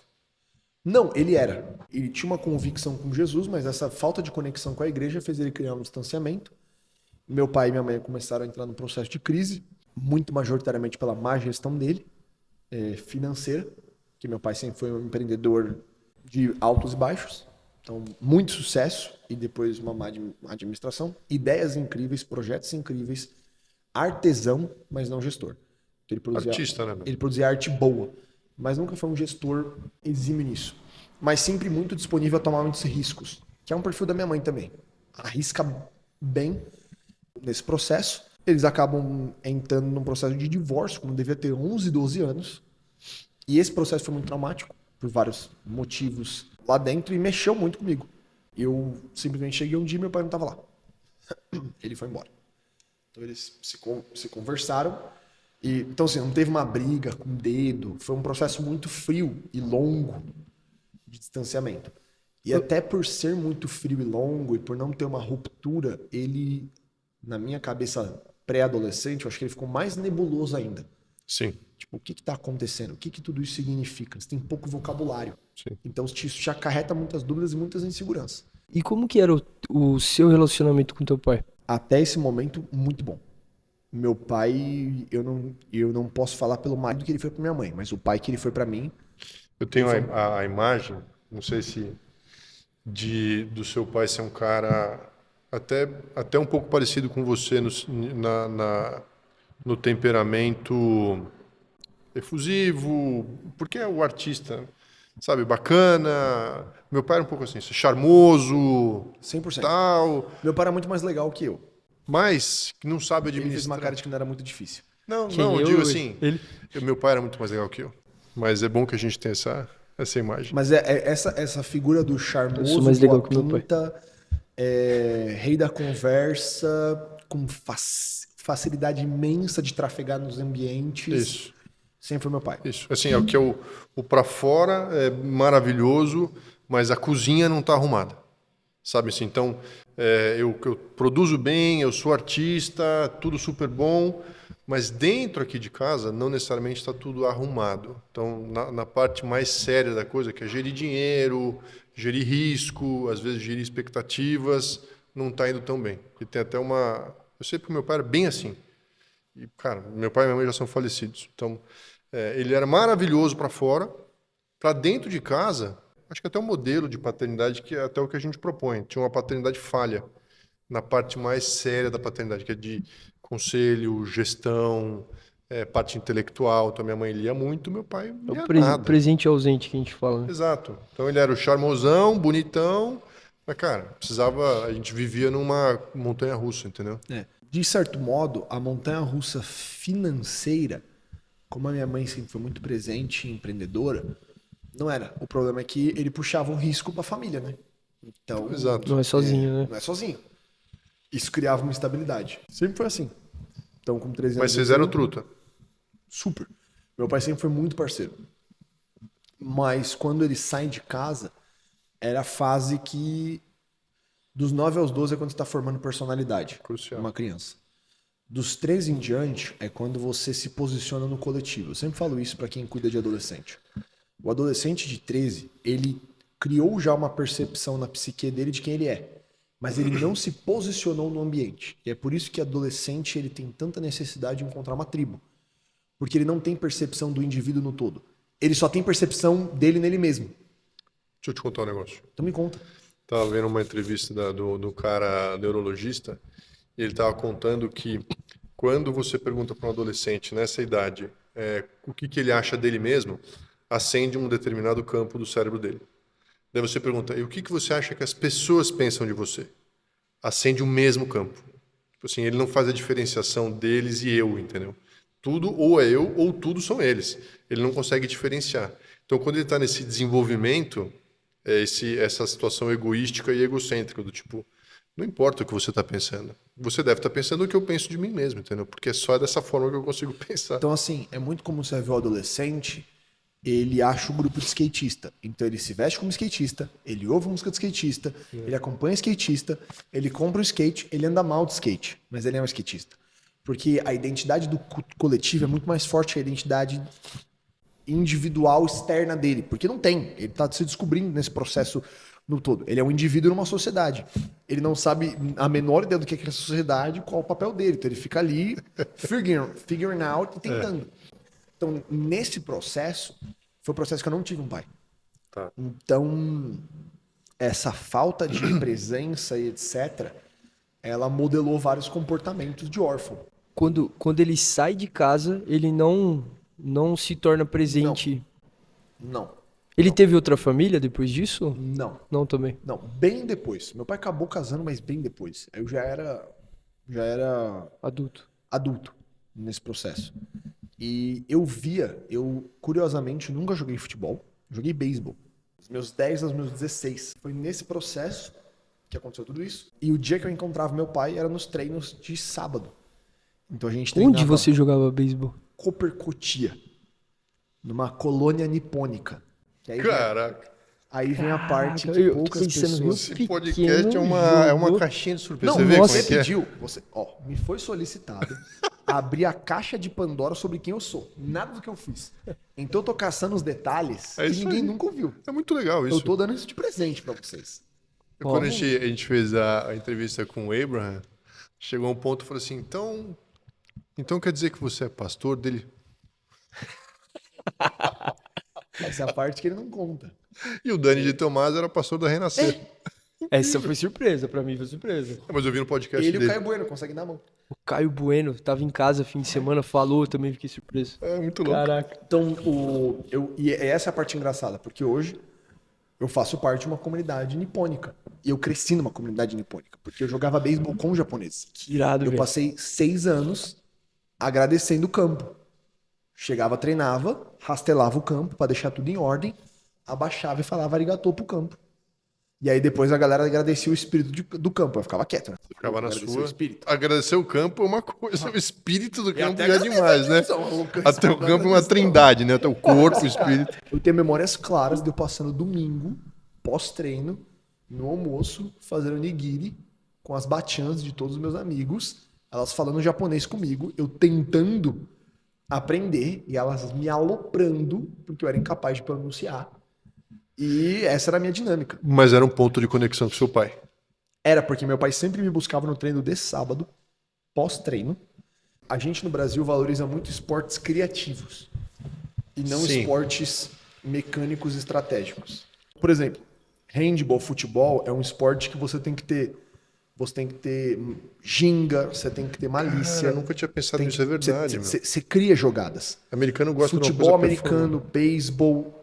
Não, ele era. Ele tinha uma convicção com Jesus, mas essa falta de conexão com a igreja fez ele criar um distanciamento. Meu pai e minha mãe começaram a entrar num processo de crise, muito majoritariamente pela má gestão dele, financeira, que meu pai sempre foi um empreendedor de altos e baixos, então muito sucesso e depois uma má administração, ideias incríveis, projetos incríveis, artesão, mas não gestor. Ele produzia, Artista, né? ele produzia arte boa, mas nunca foi um gestor exímio nisso. Mas sempre muito disponível a tomar muitos riscos, que é um perfil da minha mãe também. Arrisca bem nesse processo. Eles acabam entrando num processo de divórcio, como devia ter 11, 12 anos. E esse processo foi muito traumático, por vários motivos lá dentro, e mexeu muito comigo. Eu simplesmente cheguei um dia e meu pai não estava lá. Ele foi embora. Então eles se conversaram. Então, assim, não teve uma briga com o dedo. Foi um processo muito frio e longo de distanciamento. E até por ser muito frio e longo e por não ter uma ruptura, ele, na minha cabeça pré-adolescente, eu acho que ele ficou mais nebuloso ainda. Sim. Tipo, o que está acontecendo? O que tudo isso significa? Você tem pouco vocabulário. Sim. Então, isso te acarreta muitas dúvidas e muitas inseguranças. E como que era o seu relacionamento com teu pai? Até esse momento, muito bom. Meu pai, eu não posso falar pelo marido que ele foi para minha mãe, mas o pai que ele foi para mim. Eu tenho a imagem, não sei se do seu pai ser um cara até um pouco parecido com você no temperamento efusivo, porque é o artista, sabe, bacana. Meu pai era um pouco assim, charmoso, 100%. tal, Meu pai era muito mais legal que eu. mas que não sabe Ele fez administrar. uma cara de que não era muito difícil. Não, Quem, eu eu? digo assim, Ele? meu pai era muito mais legal que eu, mas é bom que a gente tenha essa imagem. Mas essa figura do Eu charmoso, sou mais legal boa que meu pai. pinta, rei da conversa, com facilidade imensa de trafegar nos ambientes. Isso. Sempre foi meu pai. Isso, assim, é o que o para fora é maravilhoso, mas a cozinha não está arrumada, sabe assim? Então, eu produzo bem, eu sou artista, tudo super bom, mas dentro aqui de casa não necessariamente está tudo arrumado. Então, na parte mais séria da coisa, que é gerir dinheiro, gerir risco, às vezes gerir expectativas, não está indo tão bem. E tem até uma... Eu sei porque meu pai era bem assim. E, cara, meu pai e minha mãe já são falecidos. Então, ele era maravilhoso para fora. Para dentro de casa, acho que até um modelo de paternidade que é até o que a gente propõe. Tinha uma paternidade falha na parte mais séria da paternidade, que é de conselho, gestão, parte intelectual. Então, minha mãe lia muito, meu pai não É lia o nada. presente ausente que a gente fala, né? Exato. Então, ele era o charmosão, bonitão, mas, cara, a gente vivia numa montanha-russa, entendeu? De certo modo, a montanha-russa financeira, como a minha mãe sempre foi muito presente e empreendedora, não era. O problema é que ele puxava um risco para a família, né? Então, Exato. Não é sozinho, né? não é sozinho. Isso criava uma estabilidade. Sempre foi assim. Então, com 13 anos... Mas vocês eram truta. Super. Meu pai sempre foi muito parceiro. Mas quando ele sai de casa, era a fase que... Dos 9 aos 12 é quando você está formando personalidade. Crucial. Uma criança. Dos 13 em diante é quando você se posiciona no coletivo. Eu sempre falo isso para quem cuida de adolescente. O adolescente de 13, ele criou já uma percepção na psique dele de quem ele é. Mas ele não se posicionou no ambiente. E é por isso que adolescente ele tem tanta necessidade de encontrar uma tribo. Porque ele não tem percepção do indivíduo no todo. Ele só tem percepção dele nele mesmo. Deixa eu te contar um negócio. Então me conta. Estava vendo uma entrevista do cara neurologista e ele estava contando que quando você pergunta para um adolescente nessa idade o que ele acha dele mesmo, acende um determinado campo do cérebro dele. Daí você pergunta, e o que você acha que as pessoas pensam de você? Acende o mesmo campo. Tipo assim, ele não faz a diferenciação deles e eu, entendeu? Tudo ou é eu ou tudo são eles. Ele não consegue diferenciar. Então, quando ele está nesse desenvolvimento, essa situação egoística e egocêntrica, do tipo, não importa o que você está pensando. Você deve estar pensando o que eu penso de mim mesmo, entendeu? Porque só é dessa forma que eu consigo pensar. Então, assim, é muito comum você ver o adolescente, ele acha o grupo de skatista. Então ele se veste como skatista, ele ouve música de skatista, ele acompanha skatista, ele compra um skate, ele anda mal de skate, mas ele é um skatista. Porque a identidade do coletivo é muito mais forte que a identidade individual externa dele. Porque não tem. Ele está se descobrindo nesse processo no todo. Ele é um indivíduo numa sociedade. Ele não sabe a menor ideia do que é aquela sociedade, qual é o papel dele. Então ele fica ali figuring out e tentando. Então, nesse processo, foi um processo que eu não tive um pai. Tá. Então, essa falta de presença e etc., ela modelou vários comportamentos de órfão. Quando ele sai de casa, ele não se torna presente. Não, Ele teve outra família depois disso? não, Não também. não. Bem depois. Meu pai acabou casando, mas bem depois. Eu já era Adulto. adulto nesse processo. E eu curiosamente nunca joguei futebol, joguei beisebol. Dos meus 10 aos meus 16. Foi nesse processo que aconteceu tudo isso. E o dia que eu encontrava meu pai era nos treinos de sábado. Então a gente treinava Onde você jogava beisebol? Copercotia, numa colônia nipônica. Que aí Caraca, aí vem a parte Caraca, que eu tô poucas pensando, pessoas... viu? esse podcast Pequeno é uma jogo. caixinha de surpresa. Não, Você vê nossa, como é você que é? pediu, me foi solicitado abrir a caixa de Pandora sobre quem eu sou. Nada do que eu fiz. Então eu tô caçando os detalhes É que isso ninguém aí. nunca ouviu. É muito legal isso. Eu tô dando isso de presente pra vocês. Quando a gente fez a entrevista com o Abraham, chegou a um ponto e falou assim, então quer dizer que você é pastor dele? Essa é a parte que ele não conta. E o Dani de Tomás era pastor da Renascer. Essa foi surpresa, pra mim foi surpresa. Mas eu vi no podcast Ele e o dele. Caio Bueno conseguem dar a mão. O Caio Bueno tava em casa fim de semana, falou, eu também fiquei surpreso. É muito louco. Caraca. Então, e essa é a parte engraçada, porque hoje eu faço parte de uma comunidade nipônica. E eu cresci numa comunidade nipônica, porque eu jogava beisebol com japoneses. Que irado, Eu velho. passei 6 anos agradecendo o campo. Chegava, treinava, rastelava o campo para deixar tudo em ordem, abaixava e falava arigatô pro campo. E aí depois a galera agradecia o espírito do campo. Eu ficava quieto, né? Ficava na Agradecer sua. o espírito. Agradecer o campo é uma coisa, o espírito do campo até já é agradecer demais, né? a Deus, Até o campo é uma trindade, né? Até o corpo, o espírito. Eu tenho memórias claras de eu passando domingo, pós-treino, no almoço, fazendo nigiri com as batiãs de todos os meus amigos, elas falando japonês comigo, eu tentando aprender e elas me aloprando, porque eu era incapaz de pronunciar. E essa era a minha dinâmica. Mas era um ponto de conexão com seu pai. Era porque meu pai sempre me buscava no treino de sábado, pós-treino. A gente no Brasil valoriza muito esportes criativos e não Sim. esportes mecânicos estratégicos. Por exemplo, handball, futebol é um esporte que você tem que ter ginga, você tem que ter malícia. Eu nunca tinha pensado nisso, é verdade, meu. Você cria jogadas. Americano gosta de uma Futebol coisa performante. americano, beisebol,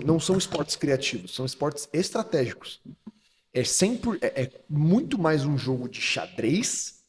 não são esportes criativos, são esportes estratégicos. É muito mais um jogo de xadrez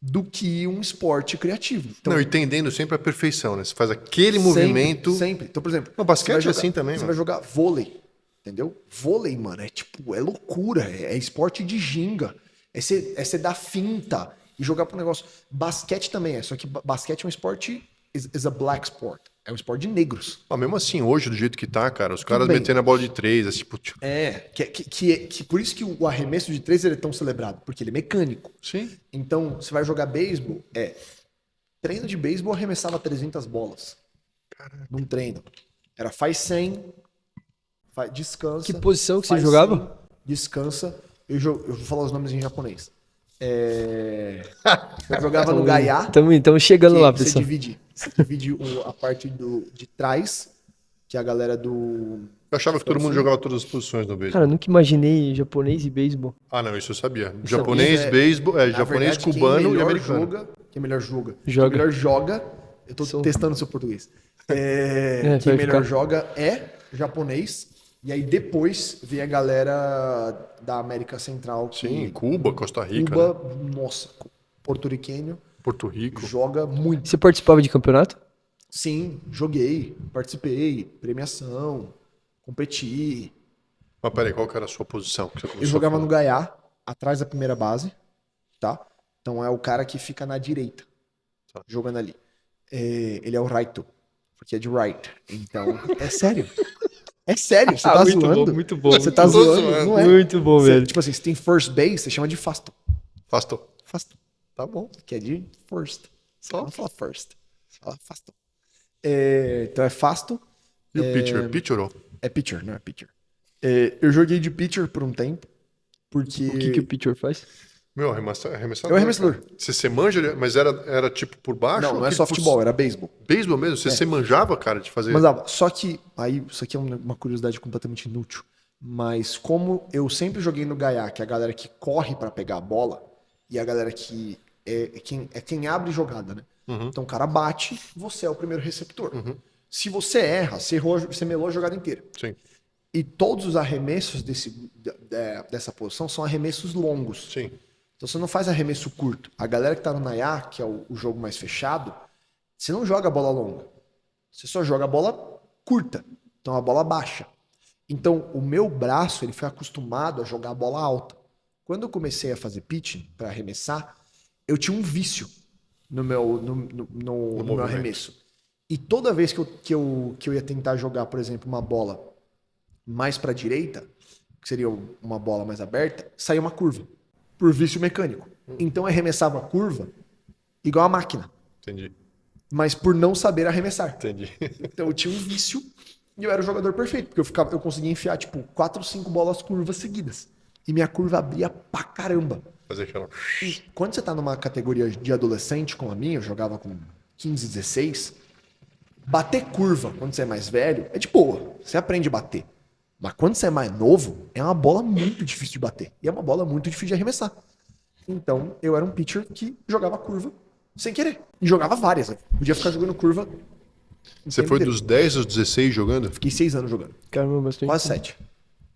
do que um esporte criativo. Então, Não, e tendendo sempre à perfeição, né? Você faz aquele movimento. Sempre. Então, por exemplo, No basquete você vai é assim também, Você mano. vai jogar vôlei, entendeu? Vôlei, mano, é loucura. É esporte de ginga. É você dar finta e jogar pro negócio. Basquete também é, só que basquete é um esporte, is a black sport. É um esporte de negros. Ah, mesmo assim, hoje, do jeito que tá, cara, os caras bem. metendo a bola de três, assim, tipo, Que por isso que o arremesso de três ele é tão celebrado, porque ele é mecânico. sim. Então, você vai jogar beisebol, treino de beisebol arremessava 300 bolas. Num treino. Era faz 100, descansa. Que posição que você faz jogava? 100, descansa. Eu vou falar os nomes em japonês. Eu jogava no gaiá. Tamo chegando que lá, você pessoal. divide a parte de trás, que é a galera do... Eu achava que todo mundo jogava todas as posições no beisebol. Cara, eu nunca imaginei japonês e beisebol. Ah, não, isso eu sabia. Japonês, isso beisebol, Na japonês, verdade, cubano e quem americano. melhor joga. Joga. Quem melhor joga. Eu tô Sou- testando o seu português. vai Quem melhor ficar. joga é japonês. E aí depois vem a galera da América Central. que Sim, Cuba, Costa Rica, né? Cuba, nossa, porto-riquenho, Porto Rico. joga muito. Você participava de campeonato? Sim, joguei, participei, premiação, competi. Mas peraí, qual que era a sua posição? Que você Eu começou jogava a no falar? gaiá, atrás da primeira base, tá? Então é o cara que fica na direita, Tá. jogando ali. Ele é o Raito. porque é de right. Então, é sério. É sério, você tá muito zoando. bom, muito bom. Você tá Tô zoando, zoando. não é? Muito bom, Você- velho. Tipo assim, se tem first base, você chama de fasto. Fasto. Fasto. Tá bom. Que é de first. Só. Não fala first. Fala fasto. É, então é fasto. E o pitcher? Pitcher ou? É pitcher, não é pitcher. É, eu joguei de pitcher por um tempo, porque... O que o pitcher faz? Meu, arremessador. É um arremessador. Cara. Você manja, mas era tipo por baixo? Não, não é Aquele softball, era beisebol. Beisebol mesmo? Você manjava, cara, de fazer... Mas só que, aí, isso aqui é uma curiosidade completamente inútil, mas como eu sempre joguei no Gaiá, que é a galera que corre pra pegar a bola, e a galera que é quem abre jogada, né? Então o cara bate, você é o primeiro receptor. Se você erra, você errou, você melou a jogada inteira. Sim. E todos os arremessos dessa posição são arremessos longos. Sim. Então você não faz arremesso curto. A galera que tá no Nayá, que é o jogo mais fechado, você não joga a bola longa. Você só joga a bola curta. Então a bola baixa. Então o meu braço ele foi acostumado a jogar a bola alta. Quando eu comecei a fazer pitching para arremessar, eu tinha um vício no meu arremesso. E toda vez que eu ia tentar jogar, por exemplo, uma bola mais para a direita, que seria uma bola mais aberta, saía uma curva, por vício mecânico. Então eu arremessava a curva igual a máquina, Entendi. mas por não saber arremessar. Entendi. Então eu tinha um vício e eu era o jogador perfeito, porque eu conseguia enfiar tipo 4 ou 5 bolas curvas seguidas. E minha curva abria pra caramba. Fazer aquela... E quando você tá numa categoria de adolescente como a minha, eu jogava com 15, 16, bater curva quando você é mais velho é de boa, você aprende a bater. Mas quando você é mais novo, é uma bola muito difícil de bater. E é uma bola muito difícil de arremessar. Então, eu era um pitcher que jogava curva sem querer. E jogava várias. Eu podia ficar jogando curva. Você foi dos 10 aos 16 jogando? Fiquei 6 anos jogando. Caramba, bastante. Quase 7.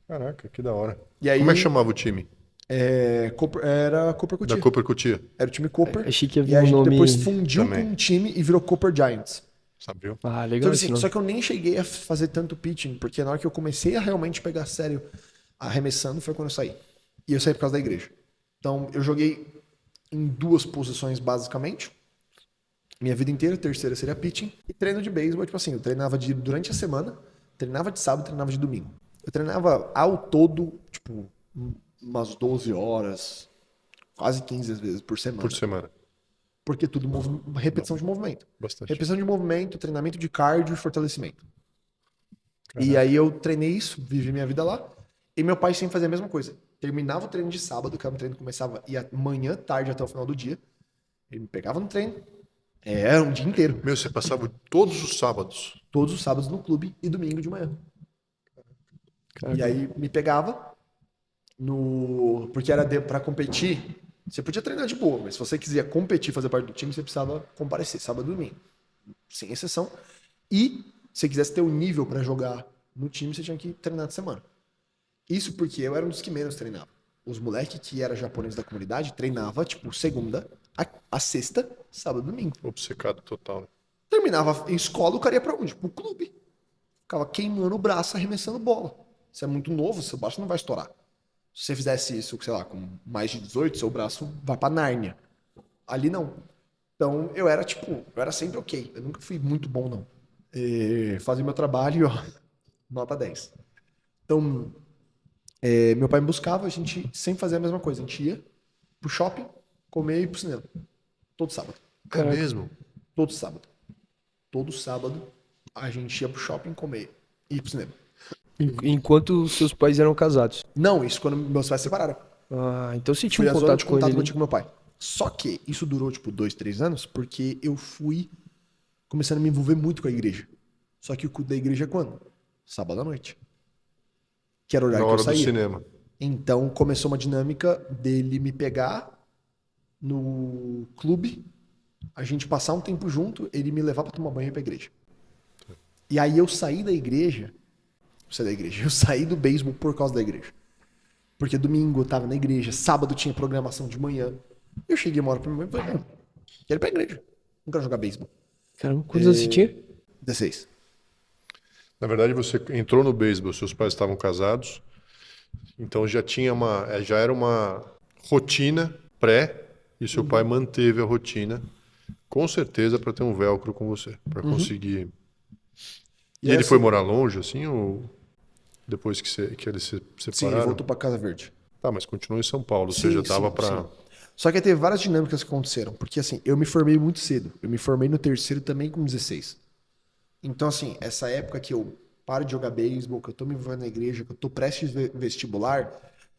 Caraca, que da hora. E aí, Como é que chamava o time? Era Cooper Da Cotia. Cooper Cutia? Era o time Cooper. Achei que E havia a um gente nome... depois fundiu também. com um time e virou Cooper Giants. Sabe, viu? Ah, legal Então, esse assim, nome. só que eu nem cheguei a fazer tanto pitching, porque na hora que eu comecei a realmente pegar sério arremessando foi quando eu saí. E eu saí por causa da igreja. Então, eu joguei em 2 posições, basicamente. Minha vida inteira, a terceira seria pitching. E treino de beisebol, tipo assim, eu treinava durante a semana, treinava de sábado, treinava de domingo. Eu treinava ao todo, tipo, umas 12 horas, quase 15 vezes por semana. Por semana. Porque tudo repetição de movimento. Bastante. Repetição de movimento, treinamento de cardio e fortalecimento. E aí eu treinei isso, vivi minha vida lá. E meu pai sempre fazia a mesma coisa. Terminava o treino de sábado, que era um treino que começava ia manhã, tarde até o final do dia. Ele me pegava no treino. Era um dia inteiro. Meu, você passava todos os sábados. Todos os sábados no clube e domingo de manhã. Caraca. E aí me pegava porque era pra competir. Você podia treinar de boa, mas se você quiser competir, fazer parte do time, você precisava comparecer sábado e domingo. Sem exceção. E se você quisesse ter o nível pra jogar no time, você tinha que treinar de semana. Isso porque eu era um dos que menos treinava. Os moleques que eram japoneses da comunidade treinava, tipo, segunda a sexta, sábado e domingo. Obcecado total, né? Terminava em escola, o cara ia pra onde? Pro clube. Ficava queimando o braço, arremessando bola. Você é muito novo, seu braço não vai estourar. Se você fizesse isso, sei lá, com mais de 18, seu braço vai pra Nárnia. Ali não. Então, eu era sempre ok. Eu nunca fui muito bom, não. Fazia meu trabalho e, ó, nota 10. Então, meu pai me buscava, a gente sempre fazia a mesma coisa. A gente ia pro shopping, comer e ir pro cinema. Todo sábado. É mesmo? Todo sábado. Todo sábado, a gente ia pro shopping comer e ir pro cinema. Enquanto seus pais eram casados. Não, isso quando meus pais se separaram. Ah, então você Fui tinha a um zona de contato com contato ele. que eu tinha com meu pai. Só que isso durou, tipo, 2, 3 anos, porque eu fui começando a me envolver muito com a igreja. Só que o culto da igreja é quando? Sábado à noite. Que era o horário Na que hora eu do saía. cinema. Então começou uma dinâmica dele me pegar no clube, a gente passar um tempo junto, ele me levar pra tomar banho e ir pra igreja. E aí eu saí da igreja, eu saí do beisebol por causa da igreja. Porque domingo eu tava na igreja, sábado tinha programação de manhã. Eu cheguei uma hora pra minha mãe e falei, não, quero ir pra igreja, não quero jogar beisebol. Caramba, quantos anos você tinha? 16. Na verdade, você entrou no beisebol, seus pais estavam casados, então já era uma rotina pré, e seu pai manteve a rotina, com certeza, para ter um velcro com você, para conseguir E aí, ele foi assim, morar longe, assim, ou depois que eles se Sim, ele separaram? voltou pra Casa Verde. Tá, mas continuou em São Paulo, ou Sim, seja, dava sim, pra... sim. Só que aí teve várias dinâmicas que aconteceram. Porque, assim, eu me formei muito cedo. Eu me formei no terceiro também com 16. Então, assim, essa época que eu paro de jogar beisebol, que eu tô me envolvendo na igreja, que eu tô prestes vestibular,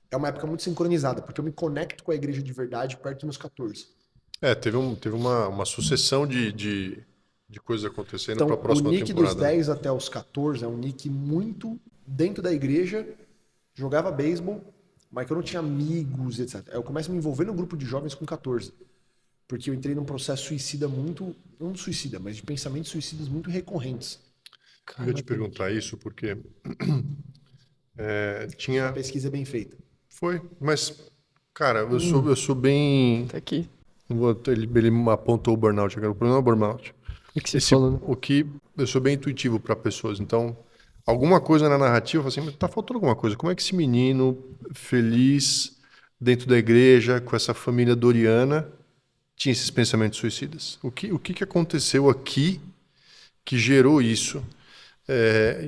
é uma época muito sincronizada, porque eu me conecto com a igreja de verdade perto dos meus 14. Teve uma sucessão de coisas acontecendo para a Então, o próxima nick dos temporada, né? 10 até os 14 é um nick muito dentro da igreja, jogava beisebol, mas que eu não tinha amigos, etc. Eu começo a me envolver no grupo de jovens com 14. Porque eu entrei num processo suicida muito, não suicida, mas de pensamentos suicidas muito recorrentes. Eu ia te perguntar isso porque Sua tinha... pesquisa é bem feita. Foi, mas, cara, eu sou bem... Tá aqui. Ele apontou o burnout, agora o problema é o burnout. O que você falou, né? O que eu sou bem intuitivo para pessoas, então alguma coisa na narrativa, eu falo assim, mas tá faltando alguma coisa. Como é que esse menino feliz dentro da igreja, com essa família doriana, tinha esses pensamentos suicidas? O que aconteceu aqui que gerou isso?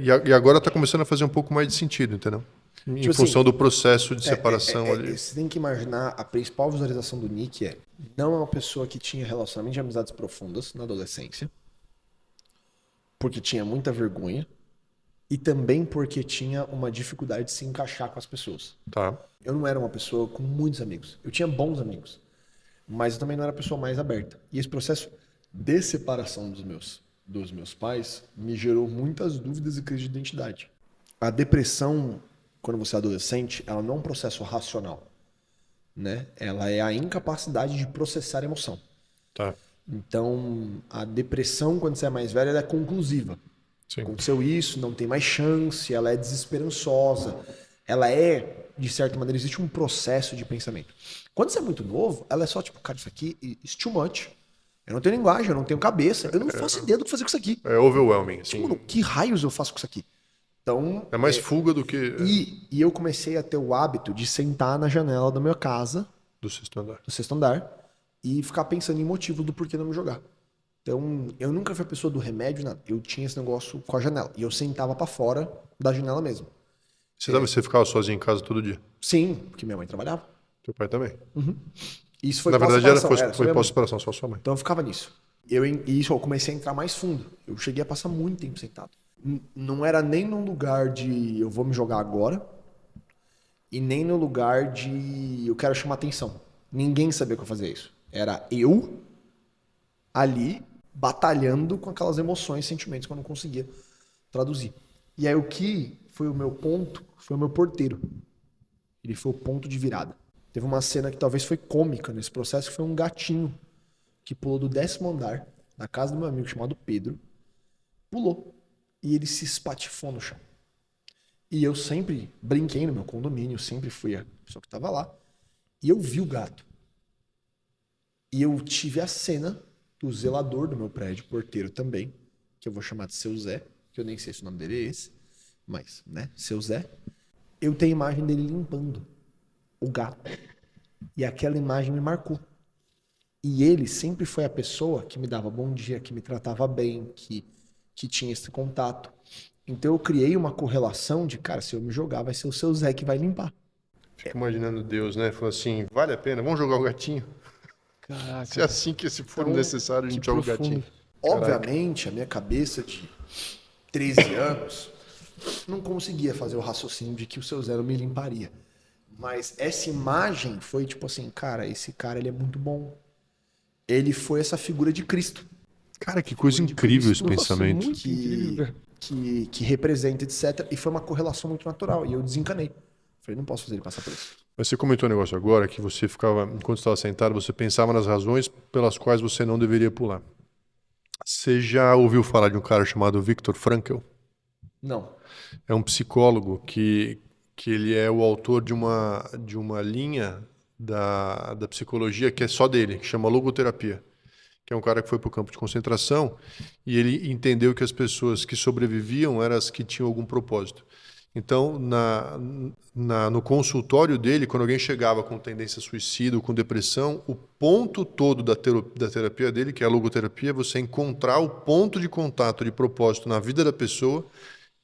E agora está começando a fazer um pouco mais de sentido, entendeu? Em Tipo função assim, do processo de separação ali. você tem que imaginar, a principal visualização do Nick não é uma pessoa que tinha relacionamento de amizades profundas na adolescência, porque tinha muita vergonha, e também porque tinha uma dificuldade de se encaixar com as pessoas. Tá. Eu não era uma pessoa com muitos amigos. Eu tinha bons amigos, mas eu também não era a pessoa mais aberta. E esse processo de separação dos meus pais me gerou muitas dúvidas e crise de identidade. A depressão, quando você é adolescente, ela não é um processo racional, né? Ela é a incapacidade de processar emoção. Tá. Então, a depressão, quando você é mais velho, ela é conclusiva. Sim. Aconteceu isso, não tem mais chance, ela é desesperançosa. Ela é, de certa maneira, existe um processo de pensamento. Quando você é muito novo, ela é só tipo, cara, isso aqui is too much. Eu não tenho linguagem, eu não tenho cabeça, eu não faço ideia do que fazer com isso aqui. É overwhelming, Tipo, assim. mano, que raios eu faço com isso aqui? Então, É mais fuga do que e eu comecei a ter o hábito de sentar na janela da minha casa, do sexto andar. do sexto andar, e ficar pensando em motivos do porquê não me jogar. Então, eu nunca fui a pessoa do remédio, nada. Eu tinha esse negócio com a janela. E eu sentava pra fora da janela mesmo. Você ficava sozinho em casa todo dia? Sim, porque minha mãe trabalhava. Teu pai também? Isso foi Na verdade, era, pós-separação, foi só minha mãe. pós-separação, só sua mãe. Então eu ficava nisso. E isso eu comecei a entrar mais fundo. Eu cheguei a passar muito tempo sentado. Não era nem num lugar de eu vou me jogar agora e nem no lugar de eu quero chamar atenção. Ninguém sabia que eu fazia isso. Era eu ali batalhando com aquelas emoções, sentimentos que eu não conseguia traduzir. E aí o que foi o meu ponto, foi o meu porteiro. Ele foi o ponto de virada. Teve uma cena que talvez foi cômica nesse processo, que foi um gatinho que pulou do 10º andar, na casa do meu amigo chamado Pedro, pulou e ele se espatifou no chão. E eu sempre brinquei no meu condomínio, sempre fui a pessoa que estava lá, e eu vi o gato. E eu tive a cena do zelador do meu prédio, porteiro também, que eu vou chamar de Seu Zé, que eu nem sei se o nome dele é esse, mas, né, Seu Zé. Eu tenho a imagem dele limpando o gato. E aquela imagem me marcou. E ele sempre foi a pessoa que me dava bom dia, que me tratava bem, que tinha esse contato. Então eu criei uma correlação de, cara, se eu me jogar, vai ser o Seu Zé que vai limpar. Fico imaginando Deus, né? Falou assim, vale a pena, vamos jogar o gatinho? Caraca. Se é assim que se for Então, necessário, a gente que joga o profundo. gatinho. Obviamente, a minha cabeça de 13 anos não conseguia fazer o raciocínio de que o Seu Zé não me limparia. Mas essa imagem foi tipo assim, cara, esse cara ele é muito bom. Ele foi essa figura de Cristo. Cara, que coisa incrível esse Nossa, pensamento. muito incrível, cara. Que representa, etc. E foi uma correlação muito natural. E eu desencanei. Falei, não posso fazer ele passar por isso. Mas você comentou um negócio agora que você ficava, enquanto estava sentado, você pensava nas razões pelas quais você não deveria pular. Você já ouviu falar de um cara chamado Viktor Frankl? Não. É um psicólogo que ele é o autor de uma linha da psicologia que é só dele, que chama logoterapia, que é um cara que foi para o campo de concentração e ele entendeu que as pessoas que sobreviviam eram as que tinham algum propósito. Então, no consultório dele, quando alguém chegava com tendência suicida ou com depressão, o ponto todo da terapia dele, que é a logoterapia, é você encontrar o ponto de contato, de propósito na vida da pessoa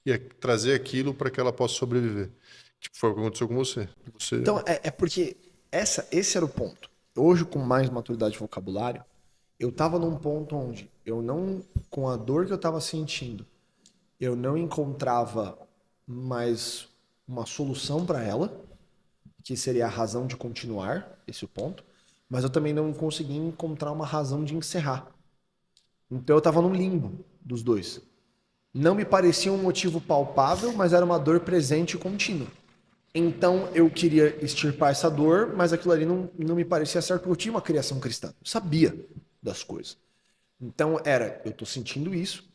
e trazer aquilo para que ela possa sobreviver. Tipo, foi o que aconteceu com você. Então, é porque esse era o ponto. Hoje, com mais maturidade de vocabulário, eu tava num ponto onde eu não, com a dor que eu tava sentindo, eu não encontrava mais uma solução para ela, que seria a razão de continuar, esse é o ponto, mas eu também não conseguia encontrar uma razão de encerrar. Então eu tava num limbo dos dois. Não me parecia um motivo palpável, mas era uma dor presente e contínua. Então eu queria extirpar essa dor, mas aquilo ali não me parecia certo, porque eu tinha uma criação cristã. Eu sabia das coisas. Então eu tô sentindo isso,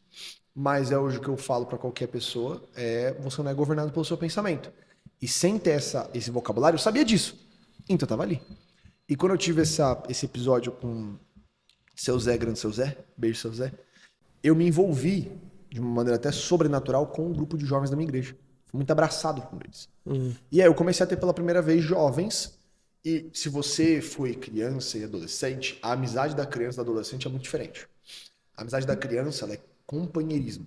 mas é hoje que eu falo para qualquer pessoa, você não é governado pelo seu pensamento. E sem ter esse vocabulário, eu sabia disso. Então eu tava ali. E quando eu tive esse episódio com seu Zé, grande seu Zé, beijo seu Zé, eu me envolvi de uma maneira até sobrenatural com um grupo de jovens da minha igreja. Fui muito abraçado por eles. E aí eu comecei a ter pela primeira vez jovens. E se você foi criança e adolescente, a amizade da criança e do adolescente é muito diferente. A amizade da criança ela é companheirismo.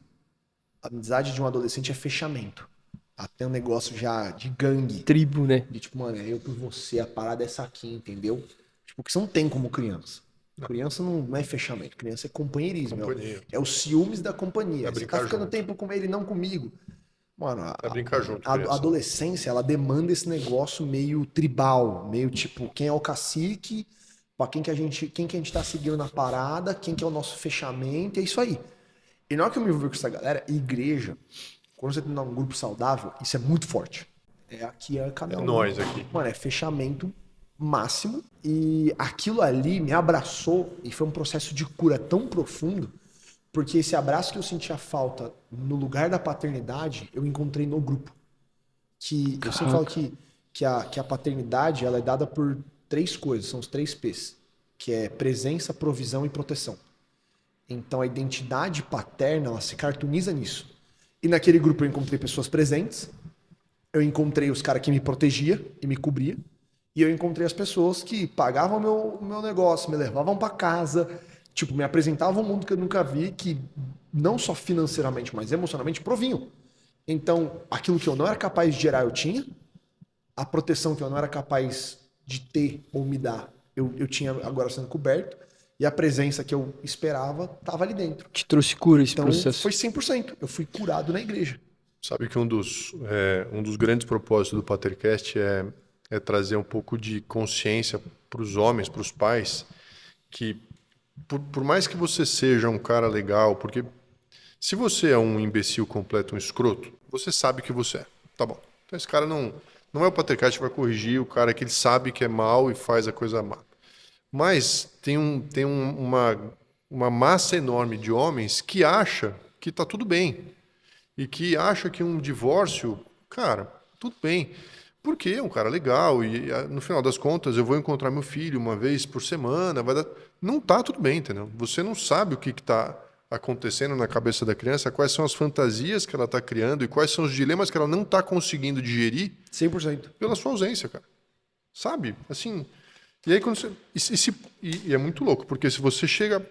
A amizade de um adolescente é fechamento. Até um negócio já de gangue. Tribo, né? De tipo, mano, é eu por você, a parada é essa aqui, entendeu? Tipo, que você não tem como criança. Criança não é fechamento, criança é companheirismo. É o ciúmes da companhia. Você tá ficando tempo com ele, não comigo. Mano, brincar junto, a adolescência, ela demanda esse negócio meio tribal, meio tipo, quem é o cacique, pra quem que a gente tá seguindo na parada, quem que é o nosso fechamento, é isso aí. E na hora que eu me envolvi com essa galera, igreja, quando você tem um grupo saudável, isso é muito forte. Aqui é cada um. É nós aqui. Mano, é fechamento máximo. E aquilo ali me abraçou e foi um processo de cura tão profundo, porque esse abraço que eu sentia falta no lugar da paternidade, eu encontrei no grupo. Que eu sempre falo que a paternidade ela é dada por 3 coisas, são os 3 P's, que é presença, provisão e proteção. Então a identidade paterna, ela se cartooniza nisso. E naquele grupo eu encontrei pessoas presentes, eu encontrei os caras que me protegia e me cobria, e eu encontrei as pessoas que pagavam o meu negócio, me levavam para casa, tipo, me apresentavam um mundo que eu nunca vi, que não só financeiramente, mas emocionalmente provinham. Então, aquilo que eu não era capaz de gerar, eu tinha. A proteção que eu não era capaz de ter ou me dar, eu tinha agora sendo coberto. E a presença que eu esperava estava ali dentro. Te trouxe cura esse então, processo? Foi 100%. Eu fui curado na igreja. Sabe que um dos grandes propósitos do Patercast é trazer um pouco de consciência para os homens, para os pais, que por mais que você seja um cara legal, porque se você é um imbecil completo, um escroto, você sabe que você é. Tá bom. Então esse cara não é o Patercast que vai corrigir o cara que ele sabe que é mal e faz a coisa má. Mas tem uma massa enorme de homens que acha que tá tudo bem. E que acha que um divórcio, cara, tudo bem. Porque é um cara legal e no final das contas eu vou encontrar meu filho uma vez por semana, não tá tudo bem, entendeu? Você não sabe o que está acontecendo na cabeça da criança, quais são as fantasias que ela está criando e quais são os dilemas que ela não está conseguindo digerir 100%. pela sua ausência, cara. Sabe? Assim, e aí quando você... E é muito louco, porque se você chega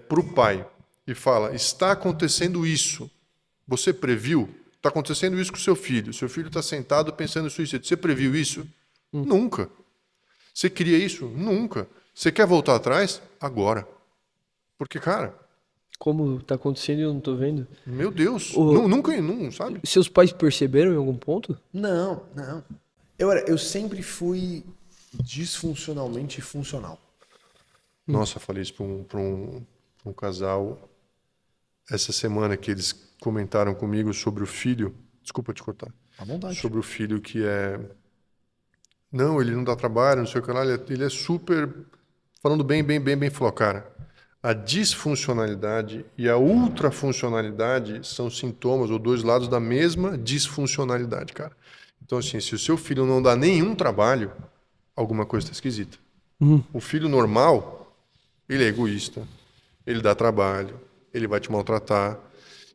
pro pai e fala, está acontecendo isso, você previu? Está acontecendo isso com o seu filho está sentado pensando em suicídio. Você previu isso? Nunca. Você queria isso? Nunca. Você quer voltar atrás? Agora. Porque, cara... Como tá acontecendo e eu não tô vendo? Meu Deus. Nunca, sabe? Seus pais perceberam em algum ponto? Não. Eu sempre fui disfuncionalmente funcional. Nossa, falei isso para um casal essa semana que eles comentaram comigo sobre o filho. Desculpa te cortar. À vontade. Sobre o filho que é... Não, ele não dá trabalho, não sei o que lá. Ele é super... Falando bem, falou, cara, a disfuncionalidade e a ultrafuncionalidade são sintomas ou 2 lados da mesma disfuncionalidade, cara. Então, assim, se o seu filho não dá nenhum trabalho, alguma coisa está esquisita. O filho normal, ele é egoísta, ele dá trabalho, ele vai te maltratar.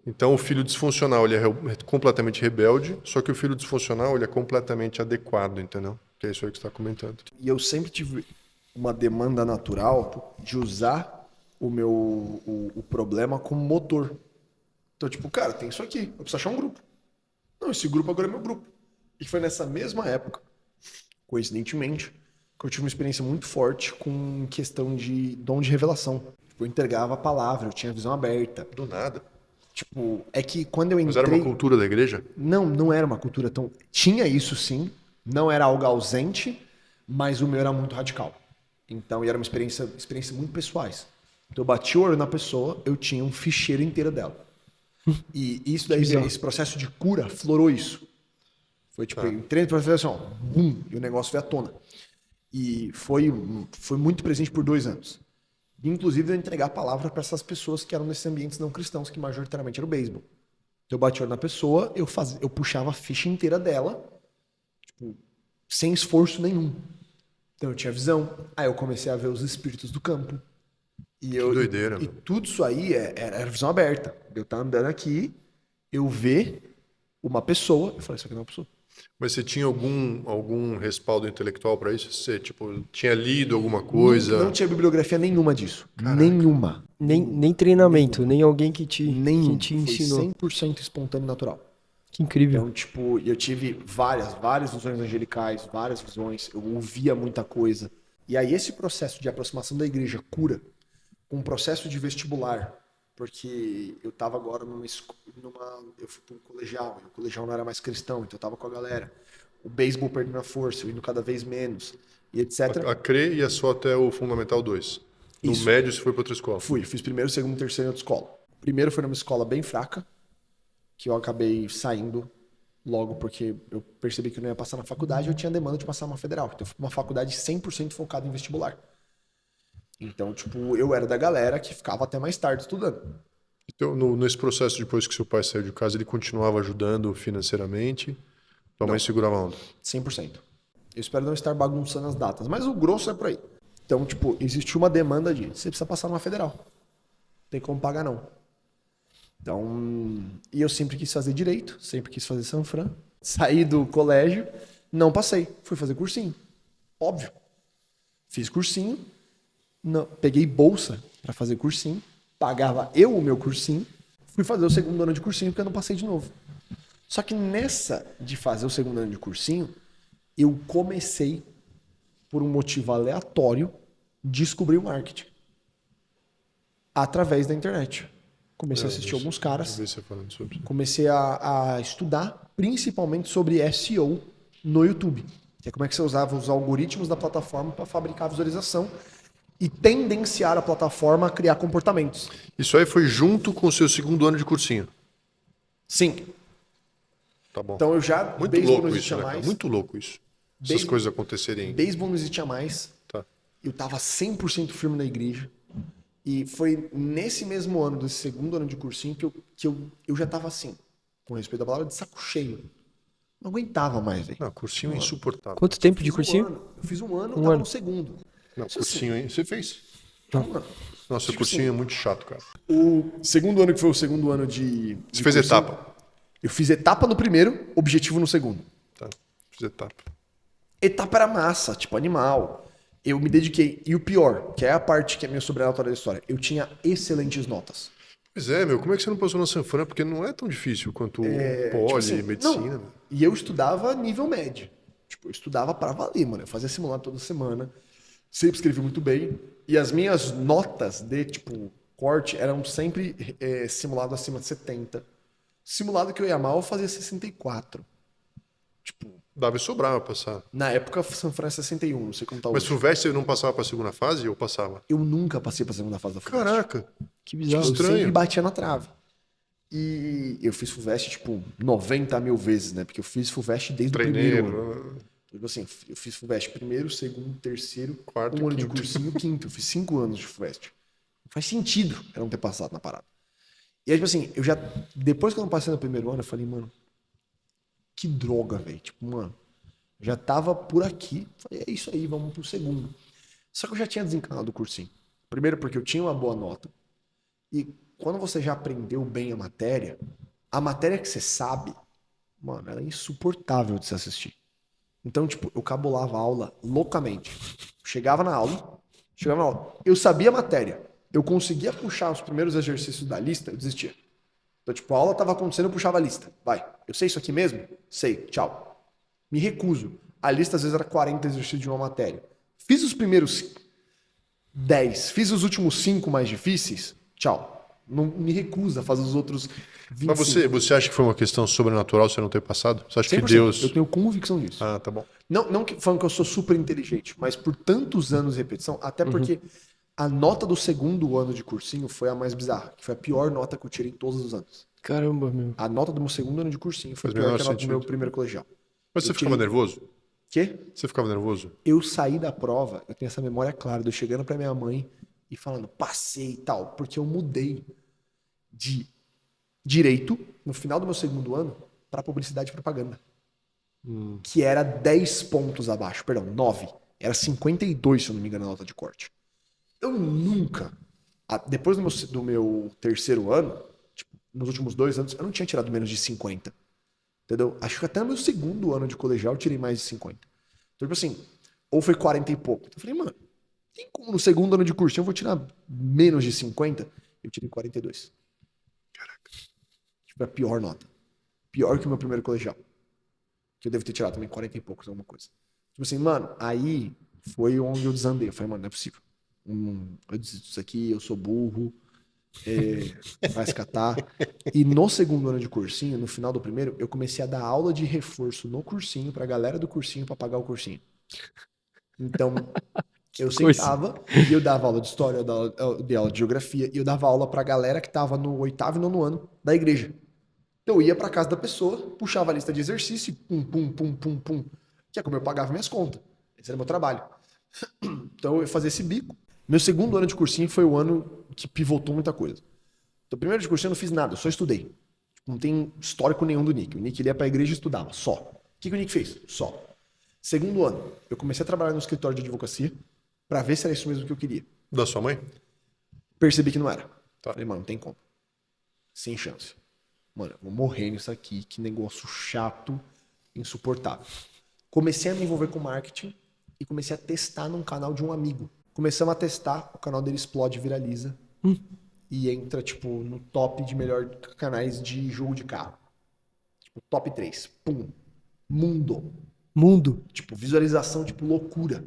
Então, o filho disfuncional ele é completamente rebelde, só que o filho disfuncional ele é completamente adequado, entendeu? Que é isso aí que você está comentando. E eu sempre tive uma demanda natural de usar o problema como motor. Então, tipo, cara, tem isso aqui, eu preciso achar um grupo. Não, esse grupo agora é meu grupo. E foi nessa mesma época, coincidentemente, que eu tive uma experiência muito forte com questão de dom de revelação. Tipo, eu entregava a palavra, eu tinha visão aberta. Do nada. Tipo, é que quando eu Mas entrei... era uma cultura da igreja? Não era uma cultura tão... Tinha isso sim, não era algo ausente, mas o meu era muito radical. Então, e era uma experiência muito pessoais. Então, eu bati o olho na pessoa, eu tinha um ficheiro inteiro dela. E isso daí, esse processo de cura, florou isso. Foi tipo, eu entrei no processo assim, ó, bum, e o negócio veio à tona. E foi muito presente por 2 anos. Inclusive, eu entregar a palavra para essas pessoas que eram nesses ambientes não cristãos, que majoritariamente era o beisebol. Então, eu bati o olho na pessoa, eu puxava a ficha inteira dela, tipo, sem esforço nenhum. Então, eu tinha visão. Aí eu comecei a ver os espíritos do campo. E eu, Que doideira, e mano. tudo isso aí era visão aberta. Eu tava andando aqui, eu ver uma pessoa, eu falei, isso aqui não é uma pessoa. Mas você tinha algum respaldo intelectual para isso? Você, tipo, tinha lido alguma coisa? Não tinha bibliografia nenhuma disso. Nenhuma. Nem treinamento, nem alguém que te Foi ensinou. 100% espontâneo e natural. Que incrível. Então, tipo, eu tive várias visões angelicais, várias visões, eu ouvia muita coisa. E aí esse processo de aproximação da igreja cura, com um processo de vestibular, porque eu tava agora eu fui para um colegial, e o colegial não era mais cristão, então eu tava com a galera. O beisebol perdendo a força, eu indo cada vez menos, e etc. A CRE ia só até o Fundamental 2. No Isso. médio, você foi para outra escola. Fiz primeiro, segundo, terceiro em outra escola. Primeiro foi numa escola bem fraca, que eu acabei saindo logo porque eu percebi que eu não ia passar na faculdade, eu tinha demanda de passar numa federal. Então eu fui pra uma faculdade 100% focada em vestibular. Então, tipo, eu era da galera que ficava até mais tarde estudando. Então, nesse processo, depois que seu pai saiu de casa, ele continuava ajudando financeiramente? Tua mãe segurava a onda? 100%. Eu espero não estar bagunçando as datas, mas o grosso é por aí. Então, tipo, existe uma demanda de você precisa passar numa federal. Não tem como pagar, não. Então, e eu sempre quis fazer direito, sempre quis fazer Sanfran. Saí do colégio, não passei. Fui fazer cursinho. Óbvio. Fiz cursinho, não, peguei bolsa para fazer cursinho, pagava eu o meu cursinho, fui fazer o segundo ano de cursinho porque eu não passei de novo. Só que nessa de fazer o segundo ano de cursinho, eu comecei, por um motivo aleatório, descobrir o marketing. Através da internet. Comecei a assistir alguns caras, Eu vi você falando sobre isso. comecei a estudar principalmente sobre SEO no YouTube. Que é como é que você usava os algoritmos da plataforma para fabricar visualização e tendenciar a plataforma a criar comportamentos. Isso aí foi junto com o seu segundo ano de cursinho. Sim. Tá bom. Então eu já... Muito beisebol louco não isso, existia né, cara? mais. Muito louco isso. Essas Beisebol- coisas acontecerem. Beisebol não existia mais. Tá. Eu tava 100% firme na igreja. E foi nesse mesmo ano, desse segundo ano de cursinho, que eu já tava assim, com respeito à palavra, de saco cheio. Não aguentava mais, velho. Não, cursinho é insuportável. Quanto tempo de Fiz um cursinho? ano. Eu fiz um ano, Um tava ano. no segundo. Não, Isso cursinho, hein? Você fez? Mano, Nossa, Tipo cursinho assim, é muito chato, cara. o segundo ano que foi o segundo ano de Você fez cursinho, etapa? Eu fiz etapa no primeiro, objetivo no segundo. Tá. Fiz etapa. Etapa era massa, tipo animal. Eu me dediquei. E o pior, que é a parte que é meio sobrenatural da história, eu tinha excelentes notas. Pois é, meu, como é que você não passou na Sanfran? Porque não é tão difícil quanto poli, Tipo assim, medicina. não. E eu estudava nível médio. Tipo, eu estudava pra valer, mano. Eu fazia simulado toda semana. Sempre escrevi muito bem. E as minhas notas de, tipo, corte eram sempre simulado acima de 70. Simulado que eu ia mal, eu fazia 64. Tipo, Dava e sobrava passar. na época, São Francisco 61, não sei como tá Mas hoje. Fulvestre você não passava pra segunda fase ou passava? Eu nunca passei pra segunda fase da FUVEST. Caraca, Que bizarro. Eu estranho. sempre batia na trave. E eu fiz FUVEST, tipo, 90 mil vezes, né? Porque eu fiz FUVEST desde o primeiro ano. treineiro. Tipo assim, eu fiz FUVEST primeiro, segundo, terceiro, Quarto um e ano de quinto. cursinho, quinto. Eu fiz 5 anos de FUVEST. Não faz sentido eu não ter passado na parada. E aí, tipo assim, eu já... Depois que eu não passei no primeiro ano, eu falei, mano, que droga, velho. Tipo, mano, já tava por aqui. Falei, é isso aí, vamos pro segundo. Só que eu já tinha desencanado do cursinho. Primeiro porque eu tinha uma boa nota. E quando você já aprendeu bem a matéria que você sabe, mano, ela é insuportável de se assistir. Então, tipo, eu cabulava a aula loucamente. Chegava na aula, eu sabia a matéria, eu conseguia puxar os primeiros exercícios da lista, eu desistia. Então, tipo, a aula tava acontecendo, eu puxava a lista. Vai, eu sei isso aqui mesmo? Sei, tchau. Me recuso. A lista às vezes era 40 exercícios de uma matéria. Fiz os primeiros 10, fiz os últimos 5 mais difíceis, tchau. Não me recusa a fazer os outros 25. Mas você acha que foi uma questão sobrenatural você não ter passado? Você acha que 100%. Deus... Eu tenho convicção disso. Ah, tá bom. Não falando que eu sou super inteligente, mas por tantos anos de repetição, até porque a nota do segundo ano de cursinho foi a mais bizarra, que foi a pior nota que eu tirei em todos os anos. Caramba, meu. A nota do meu segundo ano de cursinho foi Faz pior menor que a nota do sentido. meu primeiro colegial. Mas você Eu ficava tirei- nervoso? Quê? Você ficava nervoso? Eu saí da prova, eu tenho essa memória clara, de eu chegando pra minha mãe e falando, passei e tal, porque eu mudei de direito, no final do meu segundo ano, pra publicidade e propaganda. Que era 10 pontos abaixo, perdão, 9. Era 52, se eu não me engano, a nota de corte. Eu nunca, depois do meu terceiro ano, tipo, nos últimos 2 anos, eu não tinha tirado menos de 50. Entendeu? Acho que até no meu segundo ano de colegial eu tirei mais de 50. Então, tipo assim, ou foi 40 e pouco. Então, eu falei, mano, tem como no segundo ano de cursinho eu vou tirar menos de 50? Eu tirei 42. Caraca. Tipo, a pior nota. Pior que o meu primeiro colegial. Que eu devo ter tirado também 40 e poucos, alguma coisa. Tipo assim, mano, aí foi onde eu desandei. Eu falei, mano, não é possível. Eu desisto disso aqui, eu sou burro. Vai se catar. E no segundo ano de cursinho, no final do primeiro, eu comecei a dar aula de reforço no cursinho pra galera do cursinho pra pagar o cursinho. Então, eu sentava e eu dava aula de história, eu dei aula de geografia e eu dava aula pra galera que tava no 8º e 9º ano da igreja. Então, eu ia pra casa da pessoa, puxava a lista de exercício, pum, pum, pum, pum, pum, que é como eu pagava minhas contas. Esse era meu trabalho. Então, eu fazia esse bico. Meu segundo ano de cursinho foi o ano que pivotou muita coisa. Então, primeiro de cursinho eu não fiz nada, eu só estudei. Tipo, não tem histórico nenhum do Nick. O Nick ele ia pra igreja e estudava, só. O que o Nick fez? Só. Segundo ano, eu comecei a trabalhar no escritório de advocacia pra ver se era isso mesmo que eu queria. Da sua mãe? Percebi que não era. Tá. Falei, mano, não tem como. Sem chance. Mano, eu vou morrer nisso aqui, que negócio chato, insuportável. Comecei a me envolver com marketing e comecei a testar num canal de um amigo. Começamos a testar, o canal dele explode, viraliza e entra, tipo, no top de melhor canais de jogo de carro. Tipo, top 3. Pum. Mundo. Tipo, visualização, tipo, loucura.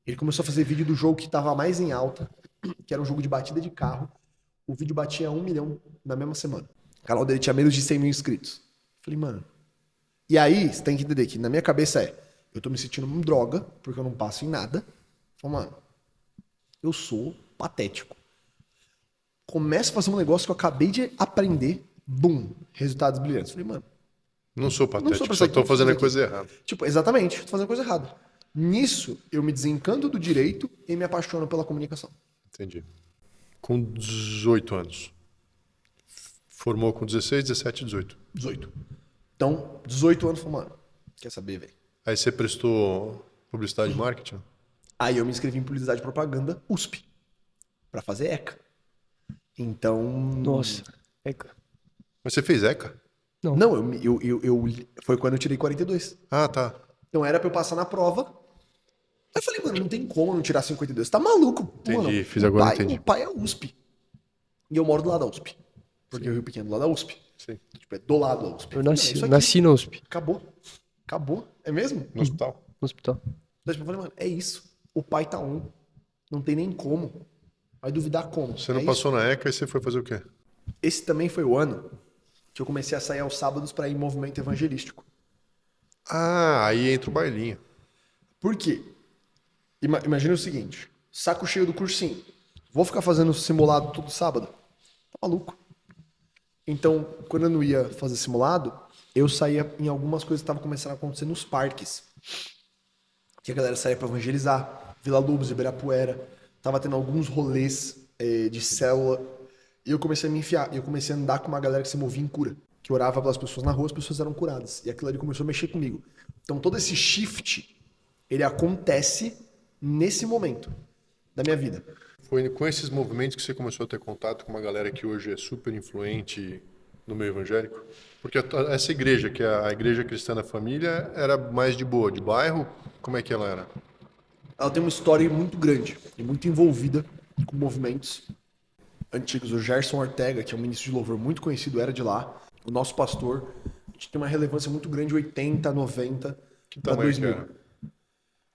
Ele começou a fazer vídeo do jogo que tava mais em alta, que era um jogo de batida de carro. O vídeo batia 1 milhão na mesma semana. O canal dele tinha menos de 100 mil inscritos. Falei, mano... E aí, você tem que entender que na minha cabeça eu tô me sentindo um droga, porque eu não passo em nada. Falei, mano, eu sou patético. Começo a fazer um negócio que eu acabei de aprender, bum, resultados brilhantes. Falei, mano... Não sou patético, pra só isso tô aqui, fazendo a isso coisa aqui. errada. Tipo, exatamente, tô fazendo coisa errada. Nisso, eu me desencanto do direito e me apaixono pela comunicação. Entendi. Com 18 anos. Formou com 16, 17, 18. 18. Então, 18 anos, falei, mano, quer saber, velho? Aí você prestou publicidade e marketing? Aí eu me inscrevi em publicidade e propaganda USP, pra fazer ECA. Então... Nossa. Eca. Mas você fez ECA? Não, foi quando eu tirei 42. Ah, tá. Então era pra eu passar na prova. Aí eu falei, mano, não tem como eu não tirar 52. Você tá maluco? Entendi, Mano, fiz agora, entendi. O pai é USP. E eu moro do lado da USP. Porque o Rio Pequeno é do lado da USP. Sim. Tipo, é do lado da USP. Eu Não, isso aqui nasci no USP, Acabou. É mesmo? No hospital. no hospital. Daí eu falei, mano, é isso. O pai tá on. Não tem nem como. Vai duvidar como. Você não É passou na ECA e você foi fazer o quê? isso. Esse também foi o ano que eu comecei a sair aos sábados pra ir em movimento evangelístico. Ah, aí entra o bailinho. Por quê? Imagina o seguinte, saco cheio do cursinho. Vou ficar fazendo simulado todo sábado? Tá maluco. Então, quando eu não ia fazer simulado, eu saía em algumas coisas que estavam começando a acontecer nos parques. Que a galera saía pra evangelizar. Vila Lobos, Ibirapuera. Tava tendo alguns rolês de célula. E eu comecei a me enfiar. E eu comecei a andar com uma galera que se movia em cura. Que orava pelas pessoas na rua, as pessoas eram curadas. E aquilo ali começou a mexer comigo. Então, todo esse shift, ele acontece nesse momento. da minha vida. Foi com esses movimentos que você começou a ter contato com uma galera que hoje é super influente no meio evangélico? Porque essa igreja, que é a Igreja Cristã da Família, era mais de boa, de bairro? Como é que ela era? Ela tem uma história muito grande e muito envolvida com movimentos antigos. O Gerson Ortega, que é um ministro de louvor muito conhecido, era de lá. O nosso pastor, a gente tem uma relevância muito grande, 80, 90 para tamanho que 2000. era?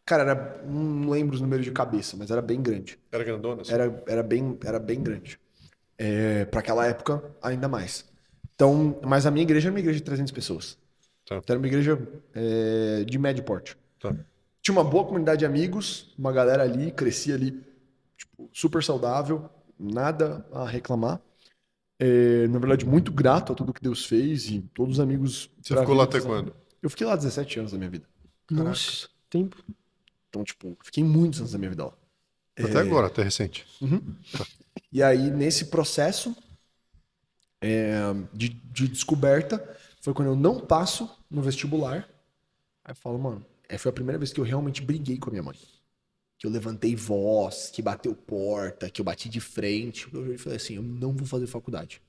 Cara, não lembro os números de cabeça, mas era bem grande. Era grandona? Assim? Era bem grande. Para aquela época, ainda mais. Então, mas a minha igreja era uma igreja de 300 pessoas. Tá. Então, era uma igreja de médio porte. Tá. Tinha uma boa comunidade de amigos, uma galera ali, crescia ali, tipo, super saudável, nada a reclamar. Na verdade, muito grato a tudo que Deus fez e todos os amigos. Você ficou lá até quando? Eu fiquei lá 17 anos da minha vida. Nossa, tempo. Então, tipo, fiquei muitos anos da minha vida lá. Até agora, até recente. E aí, nesse processo de descoberta, foi quando eu não passo no vestibular. Aí eu falo, mano, foi a primeira vez que eu realmente briguei com a minha mãe. Que eu levantei voz, que bateu porta, que eu bati de frente. Eu falei assim, eu não vou fazer faculdade.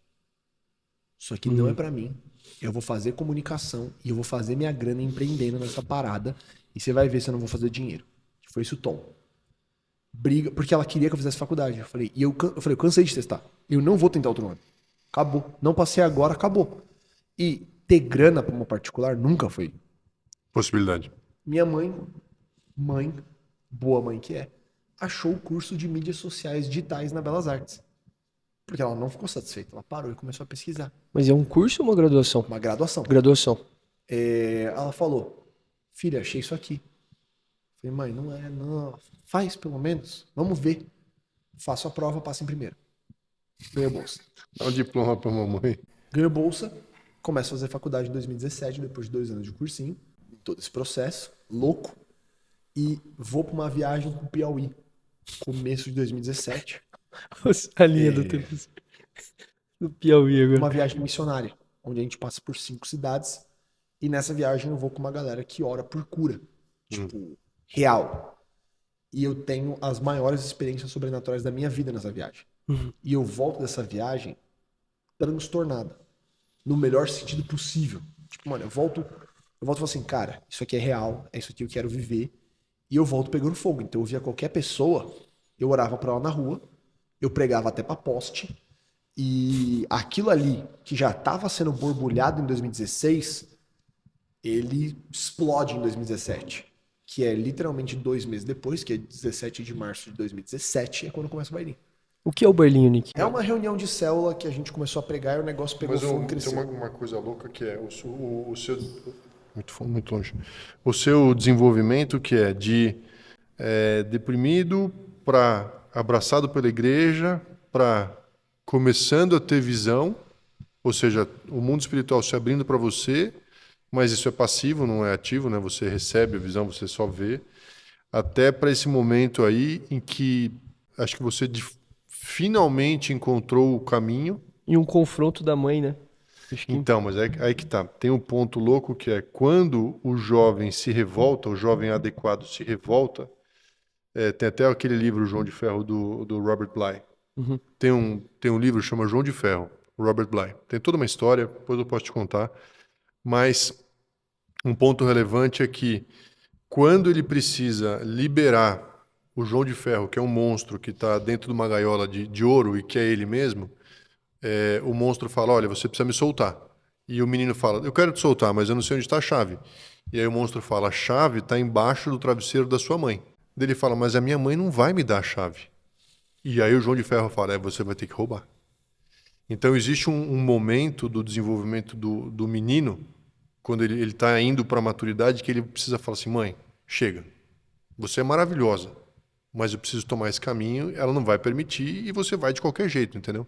Isso aqui não é pra mim. Eu vou fazer comunicação e eu vou fazer minha grana empreendendo nessa parada. E você vai ver se eu não vou fazer dinheiro. Foi isso o tom. Briga, porque ela queria que eu fizesse faculdade. Eu falei, eu cansei de testar. Eu não vou tentar outro ano. Acabou. Não passei agora, acabou. E ter grana pra uma particular nunca foi. Possibilidade. Minha mãe, boa mãe que é, achou o curso de mídias sociais digitais na Belas Artes. Porque ela não ficou satisfeita. Ela parou e começou a pesquisar. Mas é um curso ou uma graduação? Uma graduação. Graduação. Ela falou, filha, achei isso aqui. Eu falei, mãe, não. Faz pelo menos. Vamos ver. Faço a prova, passo em primeiro. Ganhei a bolsa. Dá um diploma pra mamãe. Ganhei a bolsa. Começo a fazer faculdade em 2017, depois de 2 anos de cursinho. Todo esse processo, louco. E vou pra uma viagem pro Piauí. Começo de 2017. A linha do tempo. Do Piauí agora. Uma viagem missionária, onde a gente passa por 5 cidades. E nessa viagem eu vou com uma galera que ora por cura. Tipo, real. E eu tenho as maiores experiências sobrenaturais da minha vida nessa viagem. E eu volto dessa viagem transtornada. No melhor sentido possível. Tipo, mano, eu volto e falo assim, cara, isso aqui é real, é isso aqui que eu quero viver. E eu volto pegando fogo. Então eu via qualquer pessoa, eu orava pra ela na rua, eu pregava até pra poste. E aquilo ali, que já estava sendo borbulhado em 2016, ele explode em 2017. Que é literalmente 2 meses depois, que é 17 de março de 2017, é quando começa o bailinho. O que é o bailinho, Nick? É uma reunião de célula que a gente começou a pregar e o negócio pegou fogo e Tem cresceu. uma coisa louca que é o seu... Muito longe. O seu desenvolvimento que é de deprimido para abraçado pela igreja, para começando a ter visão, ou seja, o mundo espiritual se abrindo para você, mas isso é passivo, não é ativo, né? Você recebe a visão, você só vê, até para esse momento aí em que acho que você finalmente encontrou o caminho. E um confronto da mãe, né? Acho que... Então, mas aí que tá. Tem um ponto louco que é quando o jovem se revolta, o jovem adequado se revolta. Tem até aquele livro, João de Ferro, do Robert Bly. Tem um livro que chama João de Ferro, Robert Bly. Tem toda uma história, depois eu posso te contar. Mas um ponto relevante é que quando ele precisa liberar o João de Ferro, que é um monstro que está dentro de uma gaiola de ouro e que é ele mesmo, o monstro fala, olha, você precisa me soltar. E o menino fala, eu quero te soltar, mas eu não sei onde está a chave. E aí o monstro fala, a chave está embaixo do travesseiro da sua mãe. Daí ele fala, mas a minha mãe não vai me dar a chave. E aí o João de Ferro fala, você vai ter que roubar. Então existe um momento do desenvolvimento do menino, quando ele está indo para a maturidade, que ele precisa falar assim, mãe, chega, você é maravilhosa, mas eu preciso tomar esse caminho, ela não vai permitir e você vai de qualquer jeito, entendeu?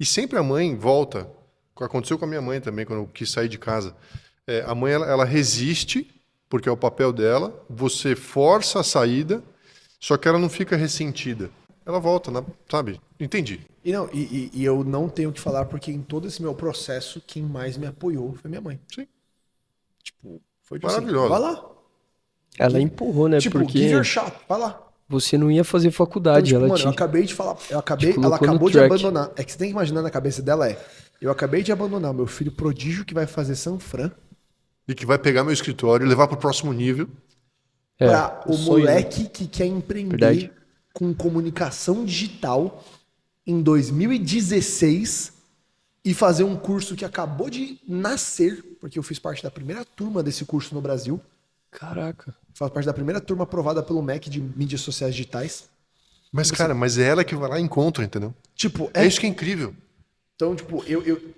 E sempre a mãe volta. Aconteceu com a minha mãe também, quando eu quis sair de casa. A mãe, ela resiste, porque é o papel dela. Você força a saída, só que ela não fica ressentida. Ela volta, sabe? Entendi. E eu não tenho o que falar, porque em todo esse meu processo, quem mais me apoiou foi minha mãe. Sim. Tipo, foi maravilhosa. Vai lá. Ela empurrou, né? Tipo, Porque give your shot, vai lá. você não ia fazer faculdade. Então, tipo, Ela mano, te... eu acabei de falar, ela colocou acabou no de track. abandonar. É que você tem que imaginar na cabeça dela eu acabei de abandonar o meu filho prodígio que vai fazer Sanfran E que vai pegar meu escritório e levar pro próximo nível. para o sonho, né? moleque que quer empreender Verdade. com comunicação digital em 2016 e fazer um curso que acabou de nascer, porque eu fiz parte da primeira turma desse curso no Brasil. Caraca. Faço parte da primeira turma aprovada pelo MEC de mídias sociais digitais. Mas, cara, mas é ela que vai lá e encontra, entendeu? Tipo, É isso que é incrível. Então, tipo,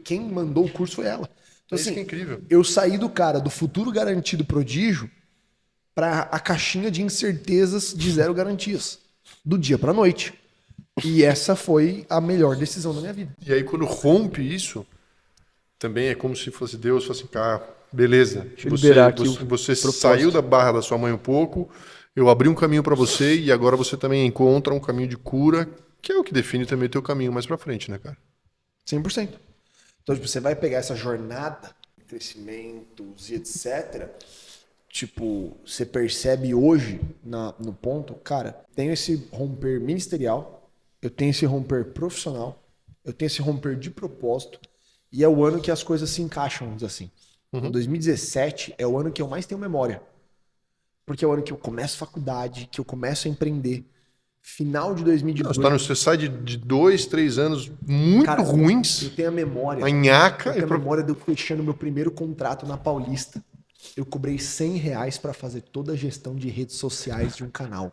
quem mandou o curso foi ela. Então, É isso assim, que é incrível. eu saí do cara do futuro garantido prodígio para a caixinha de incertezas de zero garantias. Do dia pra noite. E essa foi a melhor decisão da minha vida. E aí, quando rompe isso, também é como se fosse Deus, fosse assim, cara, beleza. Deixa eu liberar aqui Você o propósito. saiu da barra da sua mãe um pouco, eu abri um caminho para você e agora você também encontra um caminho de cura, que é o que define também o teu caminho mais para frente, né, cara? 100%. Então, tipo, você vai pegar essa jornada, crescimentos e etc. Tipo, você percebe hoje no ponto, cara, tenho esse romper ministerial, eu tenho esse romper profissional, eu tenho esse romper de propósito, e é o ano que as coisas se encaixam, vamos dizer assim. Então, 2017 é o ano que eu mais tenho memória. Porque é o ano que eu começo faculdade, que eu começo a empreender. Final de Não, 2018. você sai de 2, 3 anos muito Cara, ruins, eu tenho a memória. a nhaca, Eu tenho a memória de eu fechando meu primeiro contrato na Paulista. Eu cobrei R$100 para fazer toda a gestão de redes sociais de um canal.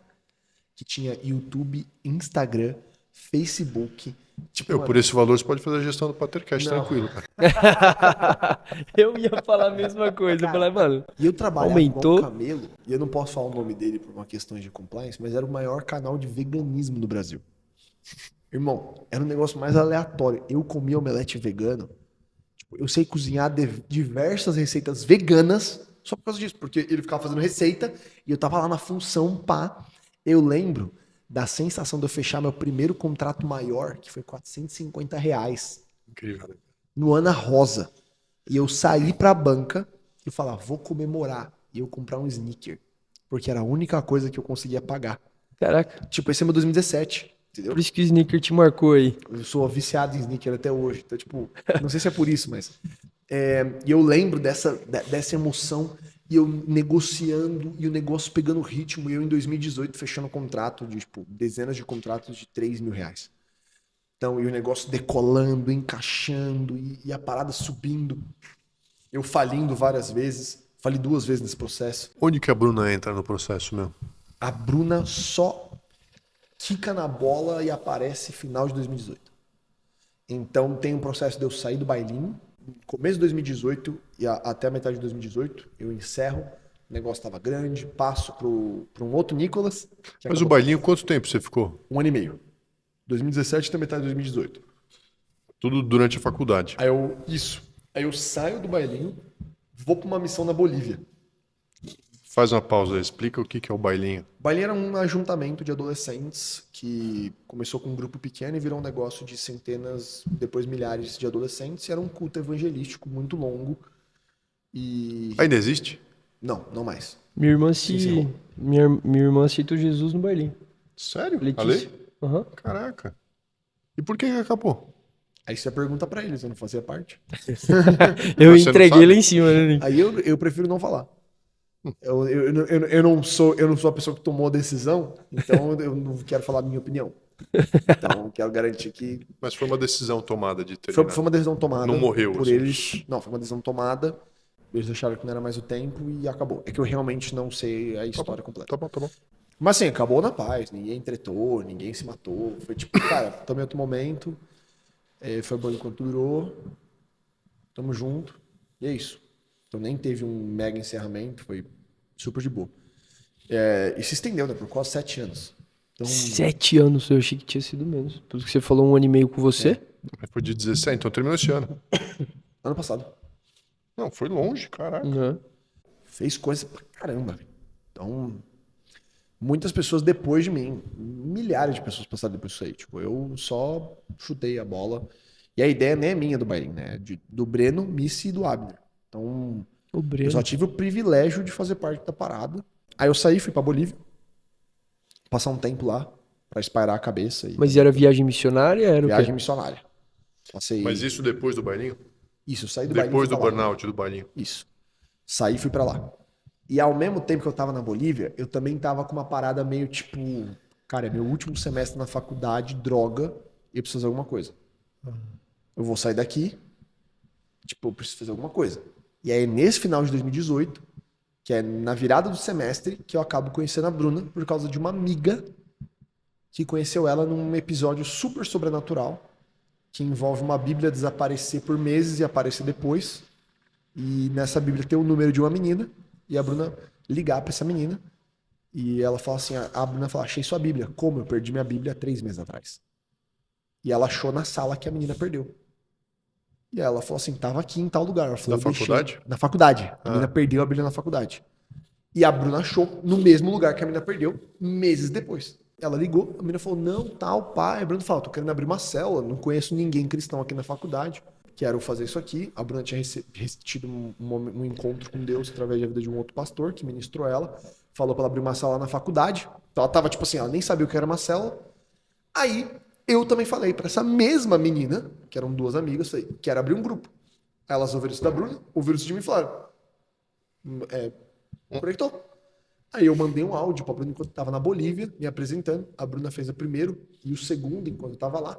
Que tinha YouTube, Instagram, Facebook. Tipo, por esse valor você pode fazer a gestão do Patercast Não. tranquilo, cara. Eu ia falar a mesma coisa. Eu falei, mano, E eu trabalhava aumentou. com o Camelo, e eu não posso falar o nome dele por uma questão de compliance, mas era o maior canal de veganismo do Brasil. Irmão, era um negócio mais aleatório. Eu comia omelete vegano. Tipo, eu sei cozinhar diversas receitas veganas só por causa disso, porque ele ficava fazendo receita e eu tava lá na função pá. Eu lembro da sensação de eu fechar meu primeiro contrato maior, que foi R$450, Incrível, né? no Ana Rosa. E eu saí pra banca e falar, vou comemorar. E eu comprar um sneaker. Porque era a única coisa que eu conseguia pagar. Caraca, Tipo, esse é meu 2017. Entendeu? por isso que o sneaker te marcou aí. Eu sou viciado em sneaker até hoje. Então, tipo, não sei se é por isso, mas... E eu lembro dessa emoção e eu negociando e o negócio pegando ritmo. E eu, em 2018, fechando contrato de, tipo, dezenas de contratos de R$3.000. Então, e o negócio decolando, encaixando e a parada subindo. Eu falindo várias vezes. Falei 2 vezes nesse processo. Onde que a Bruna entra no processo, meu? A Bruna só quica na bola e aparece final de 2018. Então tem um processo de eu sair do bailinho. No começo de 2018 e até a metade de 2018, eu encerro. O negócio estava grande, passo para um outro Nicolas. Que Mas o acabou- bailinho, quanto tempo você ficou? 1 ano e meio. 2017 até a metade de 2018. Tudo durante a faculdade. Aí eu saio do bailinho, vou para uma missão na Bolívia. Faz uma pausa aí, explica o que é o bailinho. O bailinho era um ajuntamento de adolescentes que começou com um grupo pequeno e virou um negócio de centenas, depois milhares de adolescentes. E era um culto evangelístico muito longo. E... Ainda existe? Não mais. Minha irmã encerrou. minha irmã aceitou Jesus no bailinho. Sério? Letícia. Ale? Aham. Caraca. E por que acabou? Aí você pergunta pra eles, eu não fazia parte. Eu Você não entreguei sabe? lá em cima, né, Nick? Aí eu prefiro não falar. Eu não sou a pessoa que tomou a decisão, então eu não quero falar a minha opinião. Então eu quero garantir que Mas foi uma decisão tomada de terminar. foi uma decisão tomada. Não morreu, por assim. eles. Não, foi uma decisão tomada. Eles acharam que não era mais o tempo e acabou. É que eu realmente não sei a história completa. Tá bom, tá bom. Mas assim, acabou na paz. Ninguém tretou, ninguém se matou. Foi tipo, cara, tomei outro momento. Foi bom enquanto durou. Tamo junto. E é isso. Então nem teve um mega encerramento. Foi super de boa. E se estendeu, né? Por quase 7 anos. Então, 7 anos, eu achei que tinha sido menos. Por isso que você falou 1 ano e meio com você. Foi de 17, então terminou esse ano. ano passado. Não, foi longe, caraca. Uhum. Fez coisa pra caramba. Velho. Então, muitas pessoas depois de mim, milhares de pessoas passaram depois disso aí. Tipo, eu só chutei a bola. E a ideia nem é minha do bailinho, né? Do Breno, Missy e do Abner. Então, O Breno. eu só tive o privilégio de fazer parte da parada. Aí eu saí, fui pra Bolívia. passar um tempo lá pra espairar a cabeça. E Mas era viagem missionária? Era o viagem quê? missionária. Passei... Mas isso depois do bailinho? Isso, saí do bailinho. Depois fui do pra lá. burnout do bailinho. Isso. Saí e fui pra lá. E ao mesmo tempo que eu tava na Bolívia, eu também tava com uma parada meio tipo... Cara, é meu último semestre na faculdade, droga, e eu preciso fazer alguma coisa. Eu vou sair daqui, tipo, eu preciso fazer alguma coisa. E aí, nesse final de 2018, que é na virada do semestre, que eu acabo conhecendo a Bruna por causa de uma amiga que conheceu ela num episódio super sobrenatural, que envolve uma Bíblia desaparecer por meses e aparecer depois. E nessa Bíblia tem o número de uma menina, e a Bruna ligar pra essa menina, e ela fala assim, a Bruna fala, achei sua Bíblia. Como? Eu perdi minha Bíblia há 3 meses atrás. E ela achou na sala que a menina perdeu. E aí ela falou assim, tava aqui em tal lugar. Ela falou, Na "Eu deixei." faculdade? Na faculdade. A menina perdeu a Bíblia na faculdade. E a Bruna achou no mesmo lugar que a menina perdeu, meses depois. Ela ligou, a menina falou, não, tal, pai. A Bruna falou, tô querendo abrir uma célula, não conheço ninguém cristão aqui na faculdade. Quero fazer isso aqui. A Bruna tinha tido um encontro com Deus através da vida de um outro pastor que ministrou ela. Falou pra ela abrir uma célula na faculdade. Então ela tava tipo assim, ela nem sabia o que era uma célula. Aí eu também falei pra essa mesma menina, que eram 2 amigas, falei, quero abrir um grupo. Aí elas ouviram isso da Bruna, ouviram isso de mim e falaram, conectou. Aí eu mandei um áudio pra Bruna enquanto eu tava na Bolívia, me apresentando. A Bruna fez o primeiro e o segundo enquanto eu tava lá.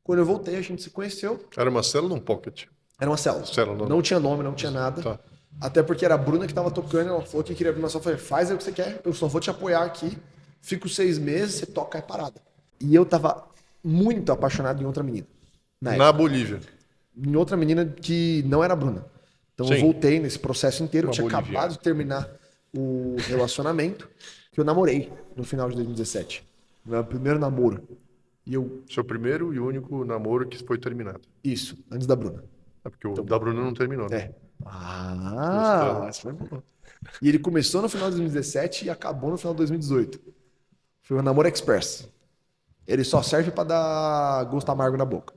Quando eu voltei, a gente se conheceu. Era uma célula ou um pocket? Era uma célula. Célula, Não tinha nome, não tinha nada. Tá. Até porque era a Bruna que tava tocando, ela falou que queria abrir uma célula. Eu falei, faz aí o que você quer, eu só vou te apoiar aqui. Fico 6 meses, você toca é parada. E eu tava muito apaixonado em outra menina. Na Na época. Bolívia. Em outra menina que não era a Bruna. Então eu Sim. voltei nesse processo inteiro. Eu Uma tinha boliviana. acabado de terminar o relacionamento que eu namorei no final de 2017. Meu primeiro namoro. E eu... Seu primeiro e único namoro que foi terminado. Isso, antes da Bruna. É porque o da Bruna não terminou, né? É. Ah, isso foi bom. E ele começou no final de 2017 e acabou no final de 2018. Foi um namoro express. Ele só serve pra dar gosto amargo na boca.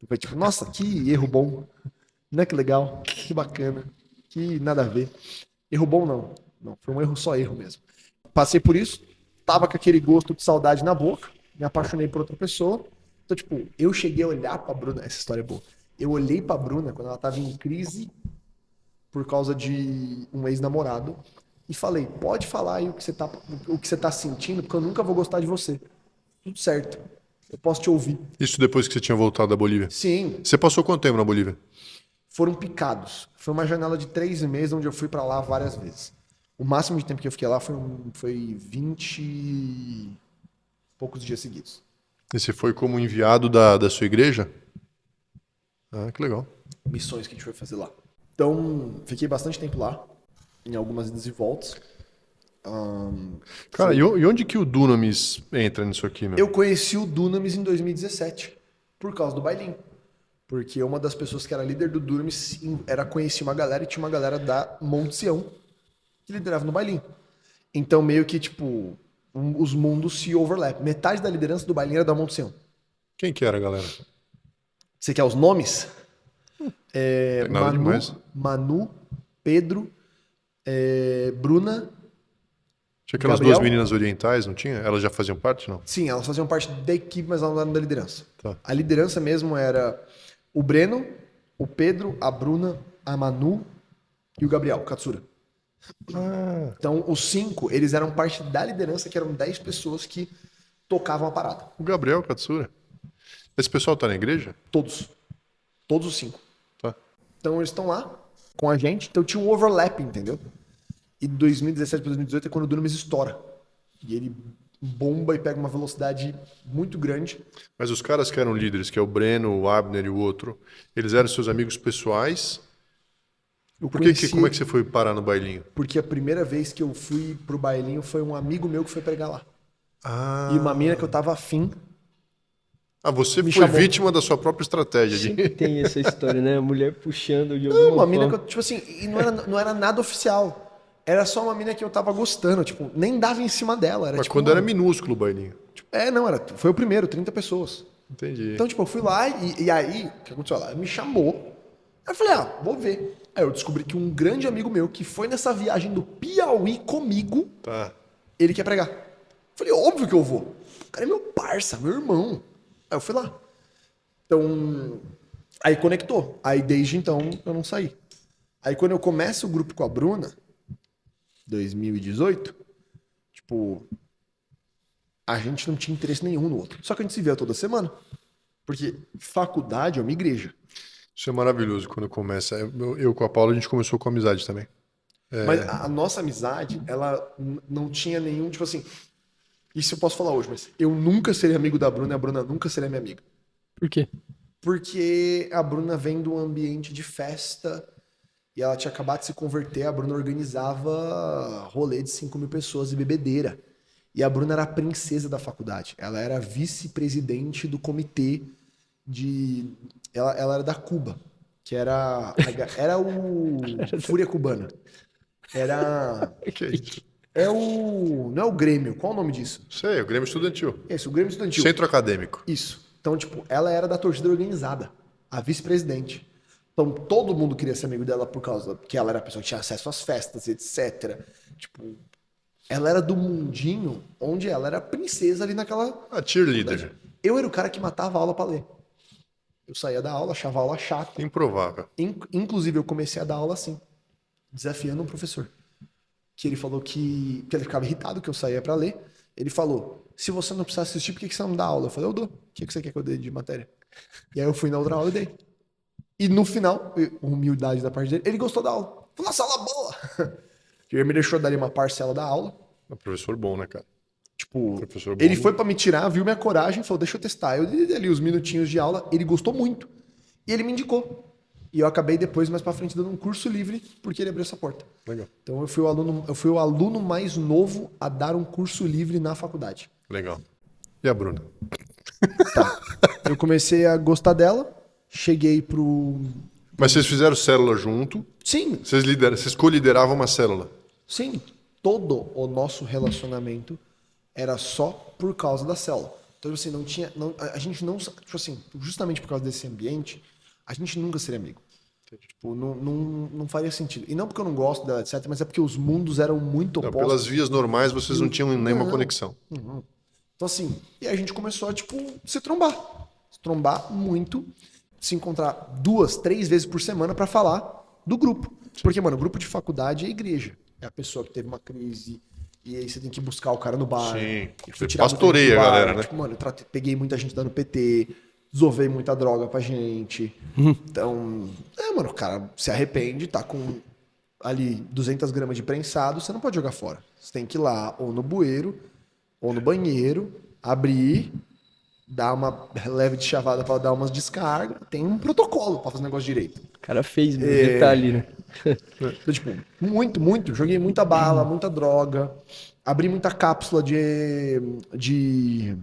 Foi tipo, nossa, que erro bom. Não é que legal, que bacana, que nada a ver. Erro bom não. Não, foi um erro, só erro mesmo. Passei por isso, tava com aquele gosto de saudade na boca, me apaixonei por outra pessoa. Então, tipo, eu cheguei a olhar pra Bruna, essa história é boa. Eu olhei pra Bruna quando ela tava em crise por causa de um ex-namorado e falei, pode falar aí o que você tá sentindo, porque eu nunca vou gostar de você. Tudo certo. Eu posso te ouvir. Isso depois que você tinha voltado da Bolívia. Sim, Você passou quanto tempo na Bolívia? foram picados. Foi uma janela de 3 meses onde eu fui pra lá várias vezes. O máximo de tempo que eu fiquei lá foi 20 e poucos dias seguidos. E você foi como enviado da sua igreja? Ah, que legal. Missões que a gente foi fazer lá. Então, fiquei bastante tempo lá, em algumas idas e voltas. Cara, e onde que o Dunamis entra nisso aqui, meu? Eu conheci o Dunamis em 2017, por causa do bailinho. Porque uma das pessoas que era líder do Dunamis conhecia uma galera e tinha uma galera da Monte Sião que liderava no bailinho. Então, meio que, tipo, os mundos se overlap. Metade da liderança do bailinho era da Monte Sião. Quem que era, galera? Você quer os nomes? Tem nada demais. Manu, Pedro, Bruna. Tinha aquelas Gabriel? 2 meninas orientais, não tinha? Elas já faziam parte, não? Sim, elas faziam parte da equipe, mas elas não eram da liderança. Tá. A liderança mesmo era o Breno, o Pedro, a Bruna, a Manu e o Gabriel, o Katsura. Então, os 5, eles eram parte da liderança, que eram 10 pessoas que tocavam a parada. O Gabriel Katsura. Esse pessoal tá na igreja? Todos. Todos os 5. Tá. Então, eles estão lá com a gente. Então, tinha um overlap, entendeu? E 2017 para 2018 é quando o Dunamis estoura. E ele bomba e pega uma velocidade muito grande. Mas os caras que eram líderes, que é o Breno, o Abner e o outro, eles eram seus amigos pessoais? Como é que você foi parar no bailinho? Porque a primeira vez que eu fui pro bailinho foi um amigo meu que foi pregar lá. Ah, E uma mina que eu tava afim. Você me foi chamou. vítima da sua própria estratégia. Sempre tem essa história, né? A mulher puxando de Não, alguma uma mina que forma. eu, tipo assim, e não era nada oficial. Era só uma mina que eu tava gostando, tipo, nem dava em cima dela. Era, Mas tipo, quando era minúsculo o bailinho. foi o primeiro, 30 pessoas. Entendi. Então, tipo, eu fui lá e aí, o que aconteceu lá? Ela me chamou. Aí eu falei, vou ver. Aí eu descobri que um grande amigo meu que foi nessa viagem do Piauí comigo, Tá. ele quer pregar. Falei, óbvio que eu vou. O cara é meu parça, meu irmão. Aí eu fui lá. Então, aí conectou. Aí desde então eu não saí. Aí quando eu começo o grupo com a Bruna, 2018, tipo, a gente não tinha interesse nenhum no outro. Só que a gente se via toda semana. Porque faculdade é uma igreja. Isso é maravilhoso quando começa. Eu com a Paula, a gente começou com amizade também. Mas a nossa amizade, ela não tinha nenhum, tipo assim, isso eu posso falar hoje, mas eu nunca seria amigo da Bruna e a Bruna nunca seria minha amiga. Por quê? Porque a Bruna vem de um ambiente de festa e ela tinha acabado de se converter. A Bruna organizava rolê de 5 mil pessoas e bebedeira. E a Bruna era a princesa da faculdade. Ela era vice-presidente do comitê de... Ela era da Cuba, que era o Fúria Cubana. Era... Que é isso? Não é o Grêmio, qual o nome disso? Sei, o Grêmio Estudantil. Esse, o Grêmio Estudantil. Centro Acadêmico. Isso. Então, tipo, ela era da torcida organizada, a vice-presidente. Então, todo mundo queria ser amigo dela por causa que ela era a pessoa que tinha acesso às festas, etc. Tipo, ela era do mundinho onde ela era princesa ali naquela... A cheerleader. Eu era o cara que matava a aula pra ler. Eu saía da aula, achava a aula chata. Improvável. Inclusive, eu comecei a dar aula assim, desafiando um professor. Que ele falou que ele ficava irritado que eu saía pra ler. Ele falou, se você não precisar assistir, por que você não dá aula? Eu falei, eu dou. O que você quer que eu dê de matéria? E aí eu fui na outra aula e dei. E no final, humildade da parte dele, ele gostou da aula. Falou, nossa, aula boa! Ele me deixou dar ali uma parcela da aula. É um professor bom, né, cara? Tipo, Professor bom. ele foi pra me tirar, viu minha coragem, falou, deixa eu testar. Eu dei ali os minutinhos de aula, ele gostou muito. E ele me indicou. E eu acabei depois, mais pra frente, dando um curso livre, porque ele abriu essa porta. Legal. Então eu fui o aluno mais novo a dar um curso livre na faculdade. Legal. E a Bruna? Eu comecei a gostar dela, cheguei pro... Mas vocês fizeram célula junto? Sim, Vocês co-lideravam uma célula? sim. Todo o nosso relacionamento era só por causa da célula. Então, assim, a gente não... Tipo assim, justamente por causa desse ambiente, a gente nunca seria amigo. Tipo, não faria sentido. E não porque eu não gosto dela, etc., mas é porque os mundos eram muito Não, opostos. pelas vias normais vocês não tinham nenhuma conexão. Então, assim, e aí a gente começou a, tipo, se trombar. Se trombar muito. Se encontrar 2, 3 vezes por semana pra falar do grupo. Porque, mano, o grupo de faculdade é a igreja. É a pessoa que teve uma crise e aí você tem que buscar o cara no bar. Sim. E Você tirar muita pastoreia gente do a bar. galera, né? Tipo, mano, peguei muita gente dando PT, desovei muita droga pra gente. Então, mano, o cara se arrepende, tá com ali 200 gramas de prensado, você não pode jogar fora. Você tem que ir lá, ou no bueiro, ou no banheiro, abrir, dar uma leve de chavada pra dar umas descargas. Tem um protocolo pra fazer o negócio direito. O cara fez mesmo, detalhe, né? Então, tipo, muito. Joguei muita bala, muita droga. Abri muita cápsula de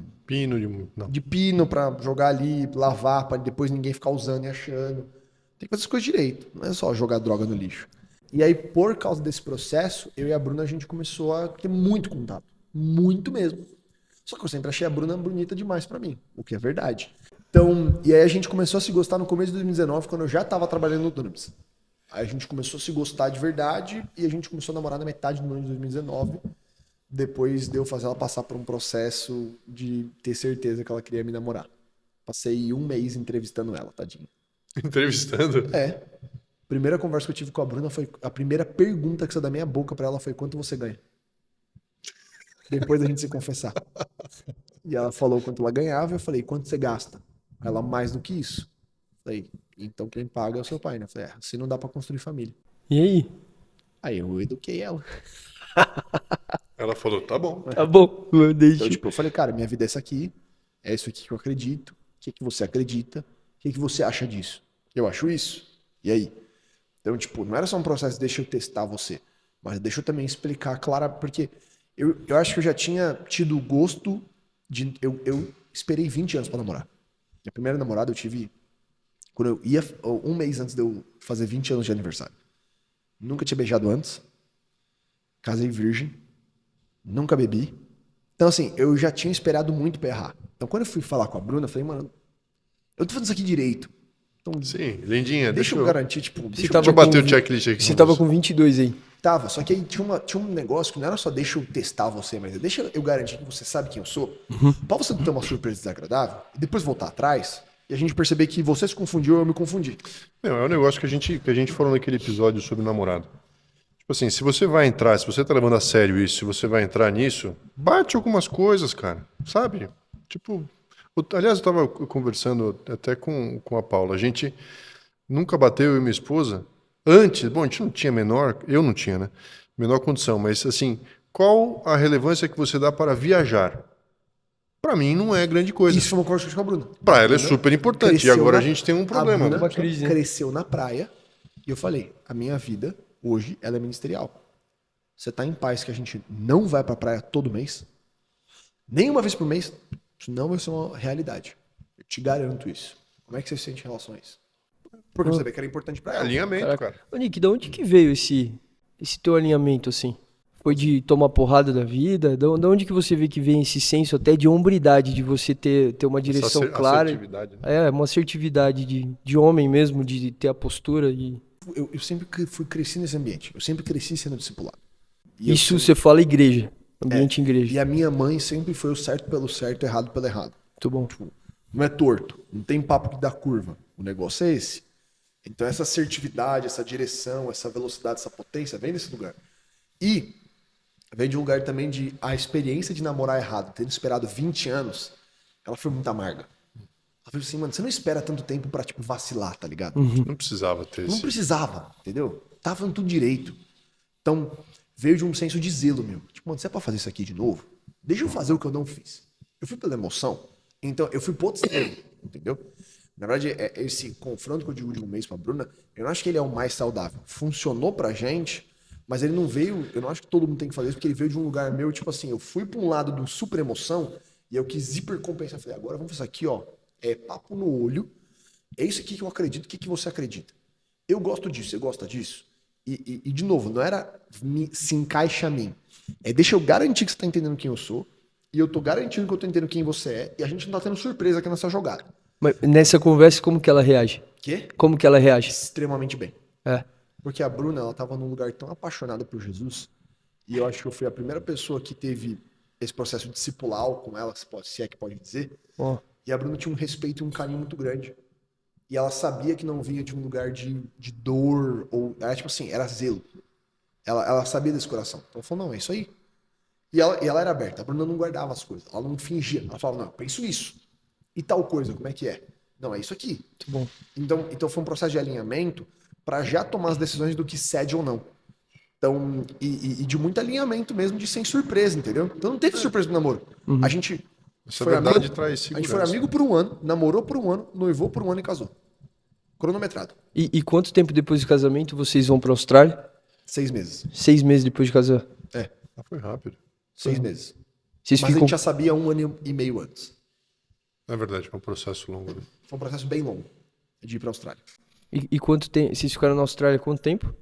Não. pino pra jogar ali, lavar, pra depois ninguém ficar usando e achando. Tem que fazer as coisas direito. Não é só jogar droga no lixo. E aí, por causa desse processo, eu e a Bruna, a gente começou a ter muito contato. Muito mesmo. Só que eu sempre achei a Bruna bonita demais pra mim. O que é verdade. Então, e aí a gente começou a se gostar no começo de 2019, quando eu já tava trabalhando no Dunamis. Aí a gente começou a se gostar de verdade e a gente começou a namorar na metade do ano de 2019. Depois de eu fazer ela passar por um processo de ter certeza que ela queria me namorar. Passei 1 mês entrevistando ela, tadinha. Entrevistando? É. Primeira conversa que eu tive com a Bruna foi... A primeira pergunta que saiu da minha boca pra ela foi: quanto você ganha? Depois da gente se confessar. E ela falou quanto ela ganhava, eu falei: quanto você gasta? Ela: mais do que isso. Falei: então quem paga é o seu pai, né? Falei: assim não dá pra construir família. E aí? Aí eu eduquei ela. Ela falou, tá bom. Tá bom, eu deixo. Então, tipo, eu falei: cara, minha vida é essa aqui, é isso aqui que eu acredito. O que você acredita? O que você acha disso? Eu acho isso. E aí? Então, tipo, não era só um processo de deixa eu testar você, mas deixa eu também explicar claro, porque eu acho que eu já tinha tido o gosto de... Eu esperei 20 anos pra namorar. Minha primeira namorada eu tive quando eu ia 1 mês antes de eu fazer 20 anos de aniversário. Nunca tinha beijado antes. Casei virgem. Nunca bebi. Então, assim, eu já tinha esperado muito pra errar. Então, quando eu fui falar com a Bruna, eu falei: mano, eu tô fazendo isso aqui direito. Então, Sim, lindinha. deixa eu garantir, tipo... Você Deixa eu bater o checklist aqui. Você com tava você. com 22 aí. Tava, só que aí tinha um negócio que não era só deixa eu testar você, mas deixa eu garantir que você sabe quem eu sou. Pra você não ter uma surpresa desagradável, e depois voltar atrás, e a gente perceber que você se confundiu ou eu me confundi. Meu, é um negócio que a gente falou naquele episódio sobre namorado. Tipo assim, se você vai entrar, se você tá levando a sério isso, se você vai entrar nisso, bate algumas coisas, cara, sabe? Tipo, aliás, eu tava conversando até com a Paula, a gente nunca bateu, eu e minha esposa, antes, bom, a gente não tinha menor, eu não tinha, né? Menor condição, mas assim, qual a relevância que você dá para viajar? Pra mim não é grande coisa. Isso foi uma conversa com a Bruna. Pra ela é super importante. E Cresceu agora na- a gente tem um problema, A Bruna né? Uma crise, né? cresceu na praia e eu falei, a minha vida hoje ela é ministerial. Você tá em paz que a gente não vai pra praia todo mês? Nem uma vez por mês? Isso não vai ser uma realidade. Eu te garanto isso. Como é que você se sente em relação a isso? Porque você vê que era importante pra É ela. alinhamento, cara. Ô, Nick, de onde que veio esse teu alinhamento, assim? Foi de tomar porrada da vida? De onde que você vê que vem esse senso até de hombridade, de você ter uma direção clara? Assertividade, né? É, uma assertividade de homem mesmo, de ter a postura. Eu sempre fui cresci nesse ambiente. Eu sempre cresci sendo discipulado. E eu Isso sempre- você fala igreja, ambiente igreja. E a minha mãe sempre foi o certo pelo certo, errado pelo errado. Muito bom. Não é torto, não tem papo que dá curva. O negócio é esse. Então essa assertividade, essa direção, essa velocidade, essa potência vem desse lugar. E vem de um lugar também de a experiência de namorar errado, tendo esperado 20 anos, ela foi muito amarga. Ela falou assim, mano, você não espera tanto tempo pra, tipo, vacilar, tá ligado? Não precisava ter Não esse. precisava, entendeu? Tava fazendo tudo direito. Então, veio de um senso de zelo, meu. Tipo, mano, você é pra fazer isso aqui de novo? Deixa eu fazer o que eu não fiz. Eu fui pela emoção, então eu fui pro outro extremo, entendeu? Na verdade, esse confronto que eu digo de um mês com a Bruna, eu não acho que ele é o mais saudável. Funcionou pra gente, mas ele não veio, eu não acho que todo mundo tem que fazer isso, porque ele veio de um lugar meu, tipo assim, eu fui pra um lado do super emoção e eu quis hipercompensar. Falei, agora vamos fazer isso aqui, ó, é papo no olho, é isso aqui que eu acredito, o que que você acredita? Eu gosto disso, você gosta disso? E de novo, não era se encaixa a mim. É deixa eu garantir que você tá entendendo quem eu sou, e eu tô garantindo que eu tô entendendo quem você é, e a gente não tá tendo surpresa aqui nessa jogada. Mas nessa conversa, como que ela reage? Que? Como que ela reage? Extremamente bem. É. Porque a Bruna, ela tava num lugar tão apaixonada por Jesus, e eu acho que eu fui a primeira pessoa que teve esse processo discipular com ela, se é que pode dizer. Ó, E a Bruna tinha um respeito e um carinho muito grande. E ela sabia que não vinha de um lugar de dor, ou era tipo assim, era zelo. Ela sabia desse coração. Então ela falou, não, é isso aí. E ela era aberta. A Bruna não guardava as coisas. Ela não fingia. Ela falava, não, eu penso isso. E tal coisa, como é que é? Não, é isso aqui. muito bom. Então foi um processo de alinhamento para já tomar as decisões do que cede ou não. Então, e de muito alinhamento mesmo, de sem surpresa, entendeu? Então não teve surpresa no namoro. A gente Essa foi verdade amigo, traz a gente foi segurança. amigo por um ano, namorou por um ano, noivou por um ano e casou. Cronometrado. E quanto tempo depois do casamento vocês vão pra Austrália? 6 meses. 6 meses depois de casar. É, Ah, foi rápido. 6 meses. Vocês Mas a ficam... gente já sabia 1 ano e meio antes. É verdade, é um processo longo. Né? Foi um processo bem longo de ir pra Austrália. E quanto tempo... Vocês ficaram na Austrália quanto tempo?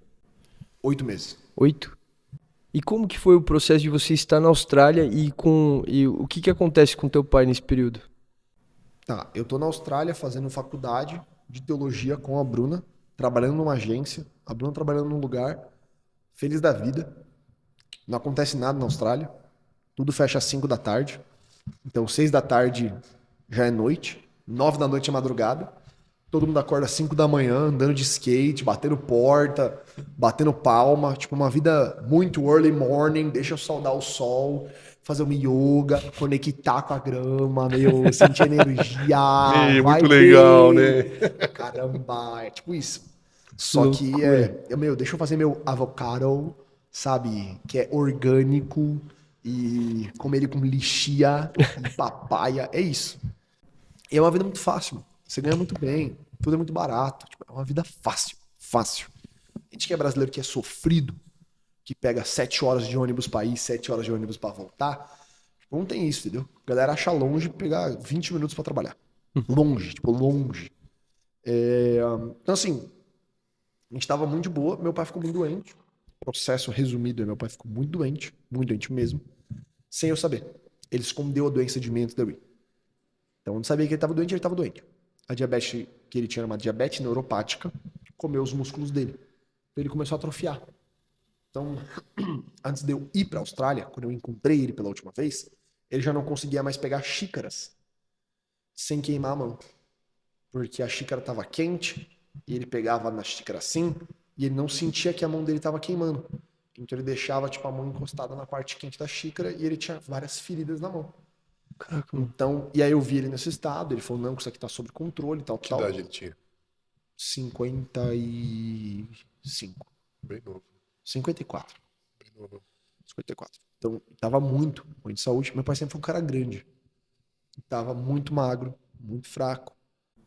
8 meses. 8? E como que foi o processo de você estar na Austrália e o que acontece com teu pai nesse período? Tá, eu tô na Austrália fazendo faculdade de teologia com a Bruna, trabalhando numa agência, a Bruna trabalhando num lugar, feliz da vida. Não acontece nada na Austrália. Tudo fecha às 5 da tarde. Então, 6 da tarde já é noite, 9 da noite é madrugada. Todo mundo acorda às 5 da manhã, andando de skate, batendo porta, batendo palma. Tipo, uma vida muito early morning, deixa eu saudar o sol, fazer uma yoga, conectar com a grama, meu, sentir energia. vai muito legal, bem. né? Caramba, é tipo isso. Só que, deixa eu fazer meu avocado, sabe? Que é orgânico e comer ele com lixia e papaya. É isso. E é uma vida muito fácil. Você ganha muito bem, tudo é muito barato. Tipo, é uma vida fácil, fácil. A gente que é brasileiro, que é sofrido, que pega 7 horas de ônibus pra ir, 7 horas de ônibus pra voltar, tipo, não tem isso, entendeu? A galera acha longe pegar 20 minutos pra trabalhar. Longe, tipo, longe. Então, assim, a gente tava muito de boa, meu pai ficou muito doente. Processo resumido, meu pai ficou muito doente mesmo, sem eu saber. Ele escondeu a doença de mim antes de eu ir. Então, eu não sabia que ele tava doente, ele tava doente. A diabetes que ele tinha era uma diabetes neuropática, comeu os músculos dele. Então, ele começou a atrofiar. Então, antes de eu ir para a Austrália, quando eu encontrei ele pela última vez, ele já não conseguia mais pegar xícaras sem queimar a mão. Porque a xícara estava quente, e ele pegava na xícara assim, e ele não sentia que a mão dele estava queimando. Então ele deixava tipo, a mão encostada na parte quente da xícara e ele tinha várias feridas na mão. Caraca, mano. Então, e aí eu vi ele nesse estado, ele falou, não, que isso aqui tá sob controle, tal, Que tal. idade ele tinha? 55. Bem novo. 54. Bem novo. 54. Então, tava muito ruim de saúde. Meu pai sempre foi um cara grande. Tava muito magro, muito fraco.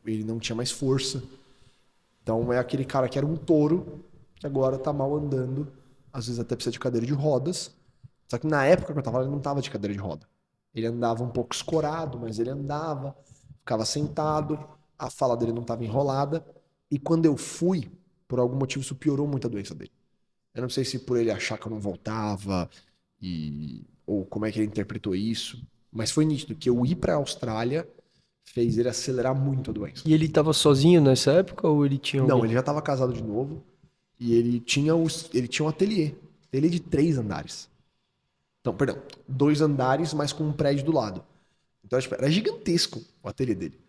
Ele não tinha mais força. Então, é aquele cara que era um touro, que agora tá mal andando. Às vezes até precisa de cadeira de rodas. Só que na época que eu tava lá, ele não tava de cadeira de roda. Ele andava um pouco escorado, mas ele andava, ficava sentado, a fala dele não tava enrolada. E quando eu fui, por algum motivo, isso piorou muito a doença dele. Eu não sei se por ele achar que eu não voltava, ou como é que ele interpretou isso, mas foi nítido que eu ir pra Austrália fez ele acelerar muito a doença. E ele tava sozinho nessa época ou ele tinha Não, alguém? ele já estava casado de novo e ele tinha um ateliê de 3 andares. Então, perdão, 2 andares, mas com um prédio do lado. Então, tipo, era gigantesco o ateliê dele.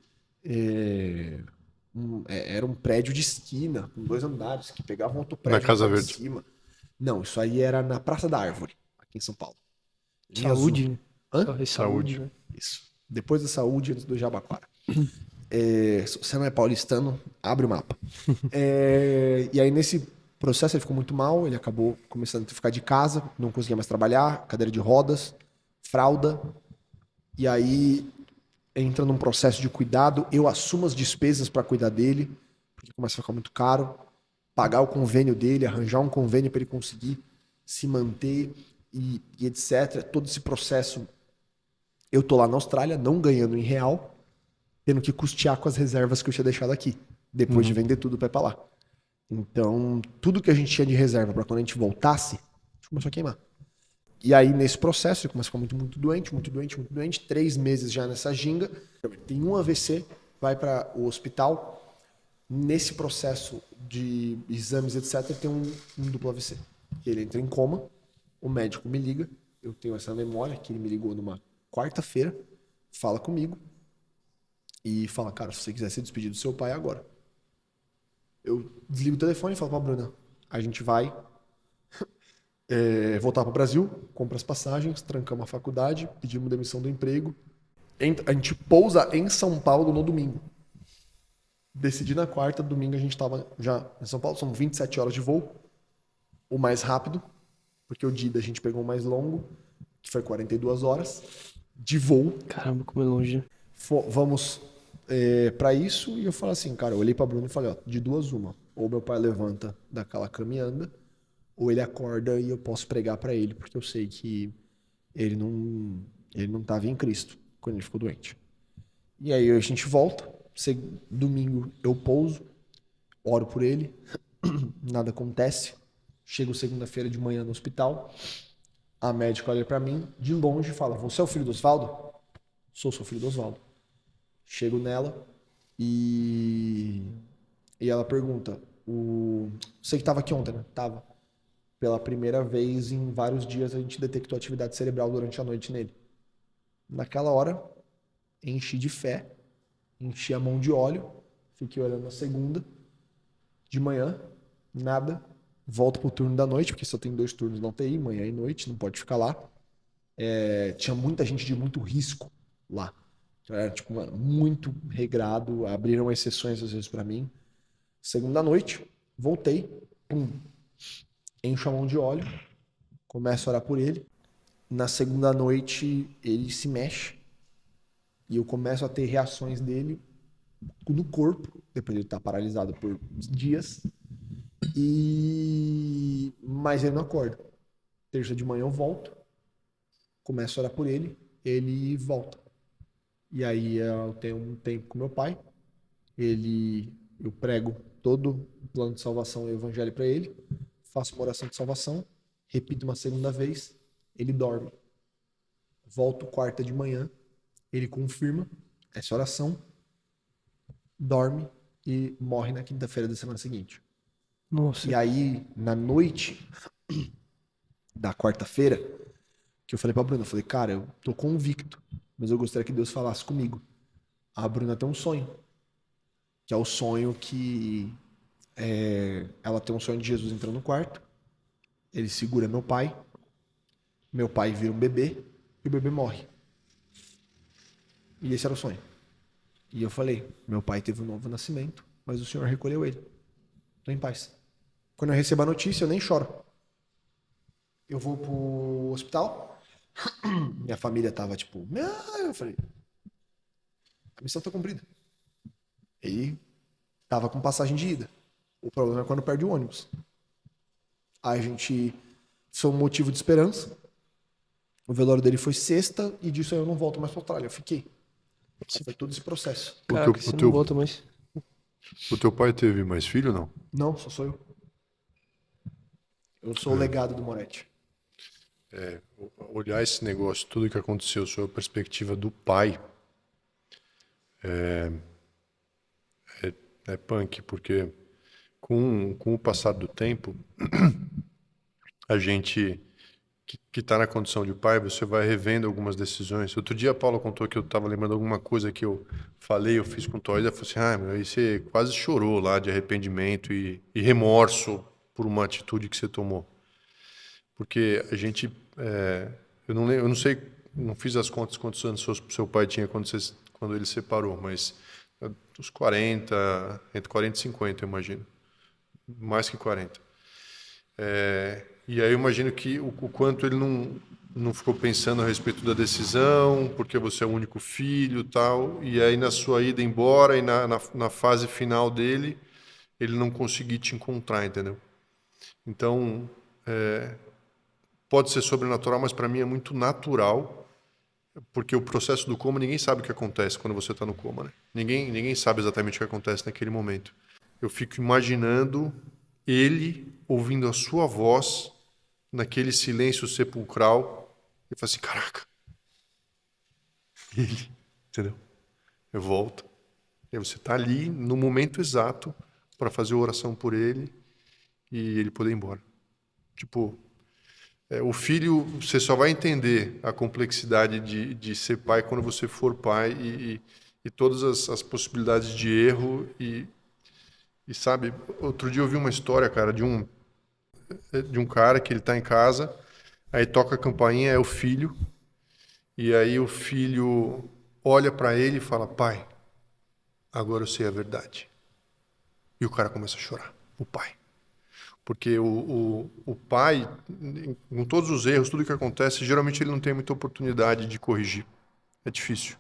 Era um prédio de esquina, com 2 andares, que pegavam outro prédio Casa lá em Verde. cima. Não, isso aí era na Praça da Árvore, aqui em São Paulo. Linha Saúde, Azul. né? Hã? Saúde, Saúde. né? Isso. Depois da Saúde, antes do Jabaquara. Se você não é paulistano, abre o mapa. E aí, nesse processo, ele ficou muito mal. Ele acabou começando a ficar de casa, não conseguia mais trabalhar, cadeira de rodas, fralda. E aí, entra num processo de cuidado. Eu assumo as despesas para cuidar dele, porque começa a ficar muito caro. Pagar o convênio dele, arranjar um convênio para ele conseguir se manter e etc. Todo esse processo. Eu tô lá na Austrália, não ganhando em real, tendo que custear com as reservas que eu tinha deixado aqui, depois de vender tudo para ir pra lá. Então, tudo que a gente tinha de reserva para quando a gente voltasse, a gente começou a queimar. E aí, nesse processo, ele começa a ficar muito, muito doente, muito doente, muito doente. 3 meses já nessa ginga. Tem um AVC, vai para o hospital. Nesse processo de exames, etc., tem um duplo AVC. Ele entra em coma, o médico me liga. Eu tenho essa memória que ele me ligou numa quarta-feira, fala comigo e fala, cara, se você quiser se despedir do seu pai agora. Eu desligo o telefone e falo pra Bruna, a gente vai voltar pro Brasil, compra as passagens, trancamos a faculdade, pedimos demissão do emprego. A gente pousa em São Paulo no domingo. Decidi na quarta, domingo a gente tava já em São Paulo, são 27 horas de voo, o mais rápido, porque o dia da gente pegou o mais longo, que foi 42 horas de voo. Caramba, como é longe, né? Vamos para isso, e eu falo assim, cara, eu olhei pra Bruno e falei, ó, de duas uma, ou meu pai levanta daquela cama e anda, ou ele acorda e eu posso pregar pra ele, porque eu sei que ele não tava em Cristo quando ele ficou doente. E aí a gente volta, domingo eu pouso, oro por ele, nada acontece, chego segunda-feira de manhã no hospital, a médica olha pra mim, de longe e fala, você é o filho do Osvaldo? Sou filho do Osvaldo. Chego nela e ela pergunta, você que estava aqui ontem, né? Tava. Pela primeira vez em vários dias a gente detectou atividade cerebral durante a noite nele. Naquela hora, enchi de fé, enchi a mão de óleo, fiquei olhando a segunda, de manhã, nada, volto pro turno da noite, porque só tem 2 turnos na UTI, manhã e noite, não pode ficar lá. Tinha muita gente de muito risco lá. Era, tipo, mano, muito regrado. Abriram exceções, às vezes, pra mim. Segunda noite, voltei. Pum. Encho a mão de óleo. Começo a orar por ele. Na segunda noite, ele se mexe. E eu começo a ter reações dele no corpo. Depois de ele estar paralisado por dias. Mas ele não acorda. Terça de manhã eu volto. Começo a orar por ele. Ele volta. E aí eu tenho um tempo com meu pai, eu prego todo o plano de salvação e o evangelho para ele, faço uma oração de salvação, repito uma segunda vez, ele dorme. Volto quarta de manhã, ele confirma essa oração, dorme e morre na quinta-feira da semana seguinte. Nossa. E aí, na noite, da quarta-feira, que eu falei pra Bruna, eu falei, cara, eu tô convicto, mas eu gostaria que Deus falasse comigo. A Bruna tem um sonho, que é o sonho que ela tem um sonho de Jesus entrando no quarto, ele segura meu pai vira um bebê e o bebê morre. E esse era o sonho. E eu falei, meu pai teve um novo nascimento, mas o Senhor recolheu ele. Tô em paz. Quando eu recebo a notícia, eu nem choro. Eu vou pro hospital, minha família tava tipo, eu falei, a missão tá cumprida. Ele tava com passagem de ida. O problema é quando perde o ônibus. Aí a gente foi um motivo de esperança. O velório dele foi sexta e disso aí eu não volto mais pra Austrália. Eu fiquei. Aí foi todo esse processo. Caraca, você não volta mais. O teu pai teve mais filho ou não? Não, só sou eu. Eu sou o legado do Moretti. Olhar esse negócio, tudo que aconteceu, sob a perspectiva do pai, é punk, porque com o passar do tempo, a gente que está na condição de pai, você vai revendo algumas decisões. Outro dia a Paula contou que eu estava lembrando alguma coisa que eu falei, eu fiz com o Toy, ela falou assim, meu, aí você quase chorou lá de arrependimento e remorso por uma atitude que você tomou. Porque a gente, eu não sei, não fiz as contas quantos anos seu pai tinha quando ele separou, mas uns 40, entre 40 e 50, eu imagino. Mais que 40. E aí eu imagino que o quanto ele não ficou pensando a respeito da decisão, porque você é o único filho e tal, e aí na sua ida embora e na fase final dele, ele não conseguiu te encontrar, entendeu? Então, pode ser sobrenatural, mas para mim é muito natural, porque o processo do coma, ninguém sabe o que acontece quando você está no coma, né? Ninguém sabe exatamente o que acontece naquele momento. Eu fico imaginando ele ouvindo a sua voz naquele silêncio sepulcral e fala assim, caraca, ele, entendeu? Eu volto. E aí você está ali no momento exato para fazer a oração por ele e ele poder ir embora. Tipo, o filho, você só vai entender a complexidade de ser pai quando você for pai e todas as possibilidades de erro e sabe, outro dia eu vi uma história, cara, de um cara que ele tá em casa, aí toca a campainha, é o filho, e aí o filho olha para ele e fala, pai, agora eu sei a verdade. E o cara começa a chorar, o pai. Porque o pai, com todos os erros, tudo que acontece, geralmente ele não tem muita oportunidade de corrigir. É difícil.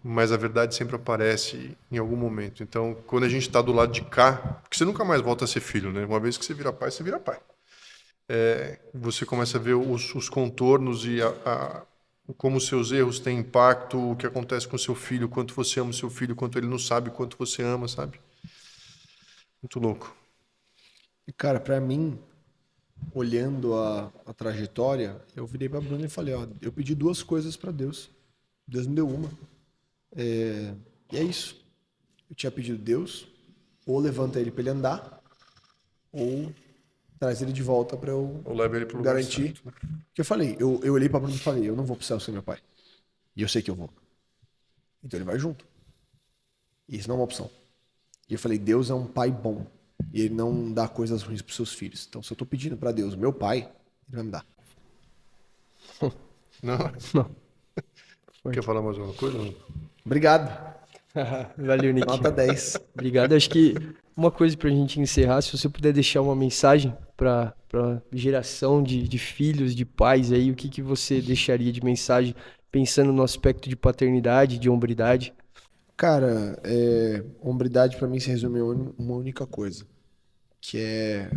Mas a verdade sempre aparece em algum momento. Então, quando a gente está do lado de cá, porque você nunca mais volta a ser filho, né? Uma vez que você vira pai, você vira pai. Você começa a ver os contornos e como os seus erros têm impacto, o que acontece com o seu filho, quanto você ama o seu filho, quanto ele não sabe, quanto você ama, sabe? Muito louco. E, cara, pra mim, olhando a trajetória, eu virei pra Bruna e falei, ó, eu pedi duas coisas pra Deus. Deus me deu uma. E é isso. Eu tinha pedido Deus, ou levanta ele pra ele andar, ou traz ele de volta pra eu Ou leva ele pro lugar garantir. certo, né? Porque eu falei, eu olhei pra Bruna e falei, eu não vou pro céu sem meu pai. E eu sei que eu vou. Então ele vai junto. E isso não é uma opção. E eu falei, Deus é um pai bom. E ele não dá coisas ruins pros seus filhos. Então se eu tô pedindo pra Deus, meu pai, ele vai me dar. Não? Não. Quer falar mais alguma coisa? Obrigado. Valeu, Nick. Nota 10. Obrigado. Acho que uma coisa pra gente encerrar, se você puder deixar uma mensagem pra geração de filhos, de pais aí, o que você deixaria de mensagem pensando no aspecto de paternidade, de hombridade? Cara, hombridade pra mim se resume a uma única coisa, que é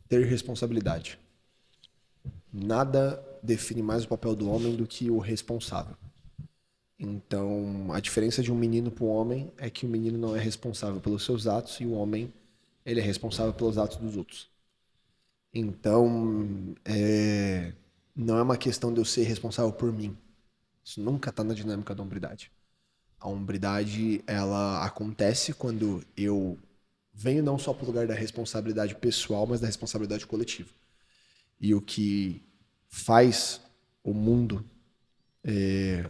ter responsabilidade. Nada define mais o papel do homem do que o responsável. Então, a diferença de um menino para um homem é que o menino não é responsável pelos seus atos e o homem, ele é responsável pelos atos dos outros. Então, não é uma questão de eu ser responsável por mim. Isso nunca está na dinâmica da hombridade. A hombridade, ela acontece quando eu venho não só para o lugar da responsabilidade pessoal, mas da responsabilidade coletiva. E o que faz o mundo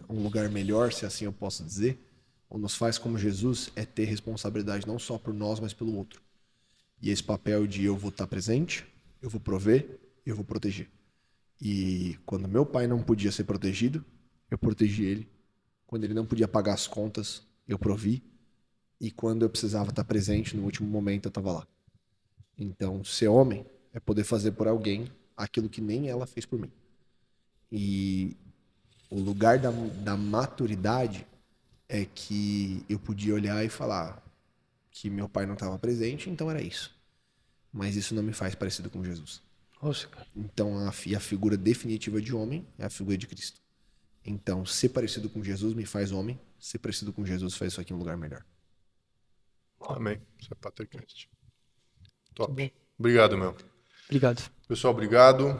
um lugar melhor, se assim eu posso dizer, ou nos faz como Jesus, é ter responsabilidade não só por nós, mas pelo outro. E esse papel de eu vou estar presente, eu vou prover, eu vou proteger. E quando meu pai não podia ser protegido, eu protegi ele. Quando ele não podia pagar as contas, eu provi. E quando eu precisava estar presente, no último momento, eu estava lá. Então, ser homem é poder fazer por alguém aquilo que nem ela fez por mim. E o lugar da maturidade é que eu podia olhar e falar que meu pai não estava presente, então era isso. Mas isso não me faz parecido com Jesus. Nossa, cara. Então, a figura definitiva de homem é a figura de Cristo. Então, ser parecido com Jesus me faz homem, ser parecido com Jesus faz isso aqui um lugar melhor. Amém. Isso é Patercast. Top. Obrigado, meu. Obrigado. Pessoal, obrigado.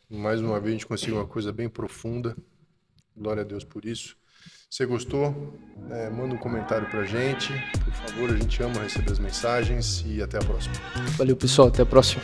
Mais uma vez a gente conseguiu uma coisa bem profunda. Glória a Deus por isso. Se gostou, manda um comentário pra gente. Por favor, a gente ama receber as mensagens e até a próxima. Valeu, pessoal. Até a próxima.